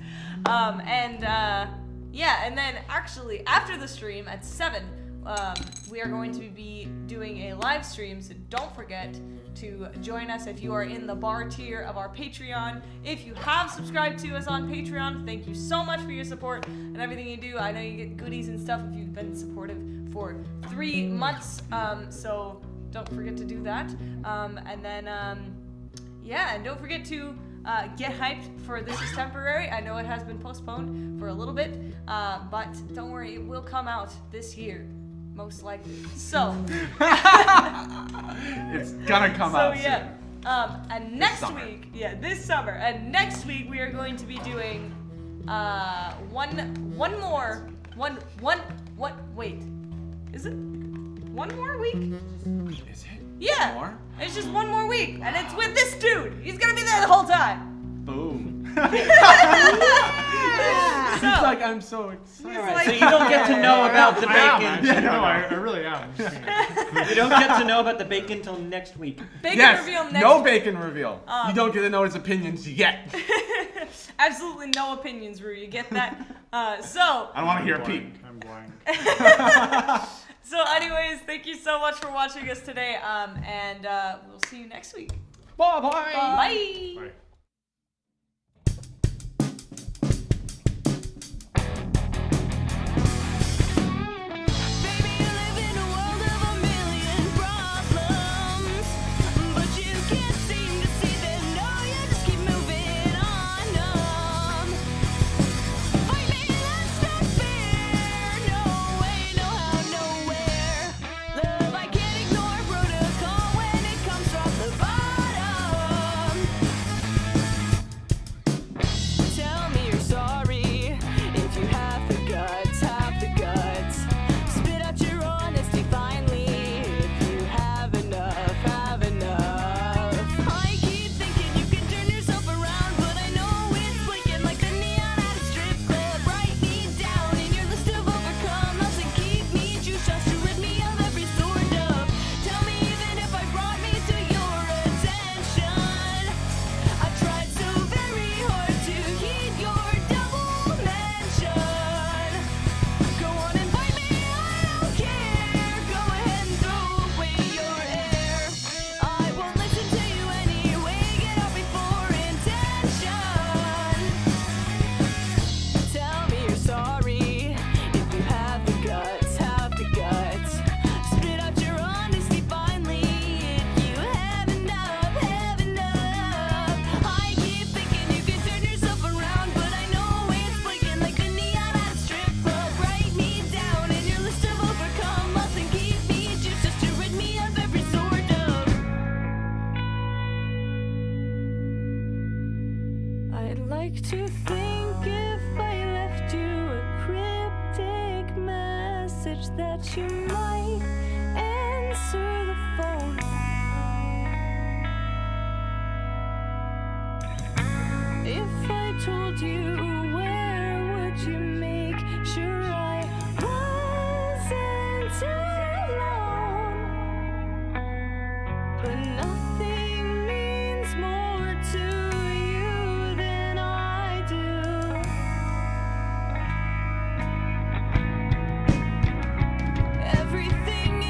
Yeah, and then actually after the stream at 7, we are going to be doing a live stream, so don't forget to join us if you are in the bar tier of our Patreon. If you have subscribed to us on Patreon, thank you so much for your support and everything you do. I know you get goodies and stuff if you've been supportive for 3 months, so don't forget to do that. And then, yeah, and don't forget to get hyped for This Is Temporary. I know it has been postponed for a little bit, but don't worry, it will come out this year, most likely. So, It's gonna come out so yeah. soon. And next summer. week, yeah, this summer, and next week we are going to be doing wait, is it one more week? Is it? Yeah, More? it's just one more week, and it's with this dude. He's gonna be there the whole time. Boom. So, It's like I'm so excited. like- So you don't get to know about the I am, bacon. actually. No, I really am. Just kidding. You don't get to know about the bacon until next week. bacon Yes, reveal next no week. bacon reveal. You don't get to know his opinions yet. Absolutely no opinions, Rue. You get that? So. I don't want to hear a peep. I'm blind. So anyways, thank you so much for watching us today, and we'll see you next week. Bye-bye. Bye! Bye. Baby, you live in a world of a million problems, but you can't seem to see them. No, you just keep moving on. Fight me, that's not fair. No way, no how, nowhere. Love, I can't ignore protocol when it comes from the bottom. Tell me you're sorry if you have the guts, have the guts. Spit out your honesty finally if you have enough, have enough. I keep thinking you can turn yourself around, but I know it's blinking like the neon at a strip club. Write me down in your list of overcomes and keep me juiced just to rid me of every sort of. Tell me even if I brought me to your attention. I tried so very hard to heed your double mention. Go on and bite me, I don't care. Go ahead and throw away your hair. I won't listen to you anyway. Get off before intention. Tell me you're sorry if you have the guts, have the guts. Spit out your honesty finally if you have enough, have enough. I keep thinking you can turn yourself around, but I know it's blinking like the neon at a strip club. Write me down in your list of overcomes and keep me juiced just to rid me of every sort of. I'd like to think if I left you a cryptic message that you might answer the phone. If I told you, where would you make sure I wasn't alone? But nothing means more to you than I do. Everything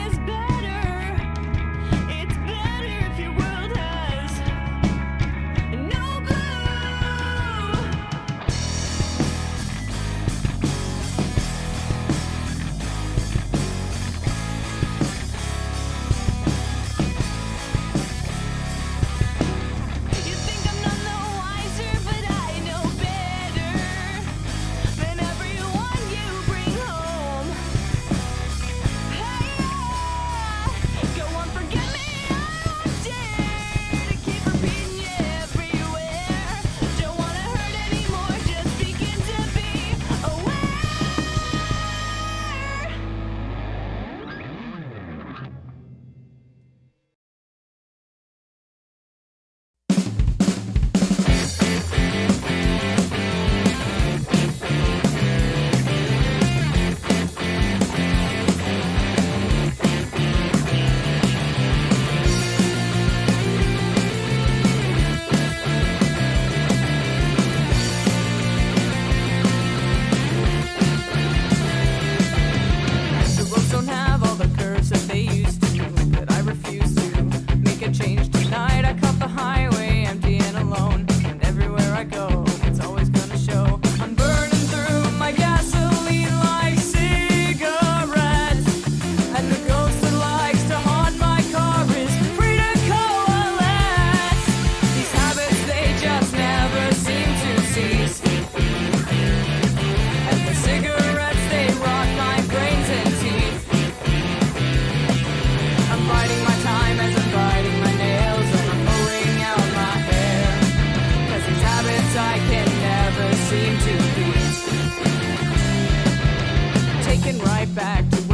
into it. Taken right back to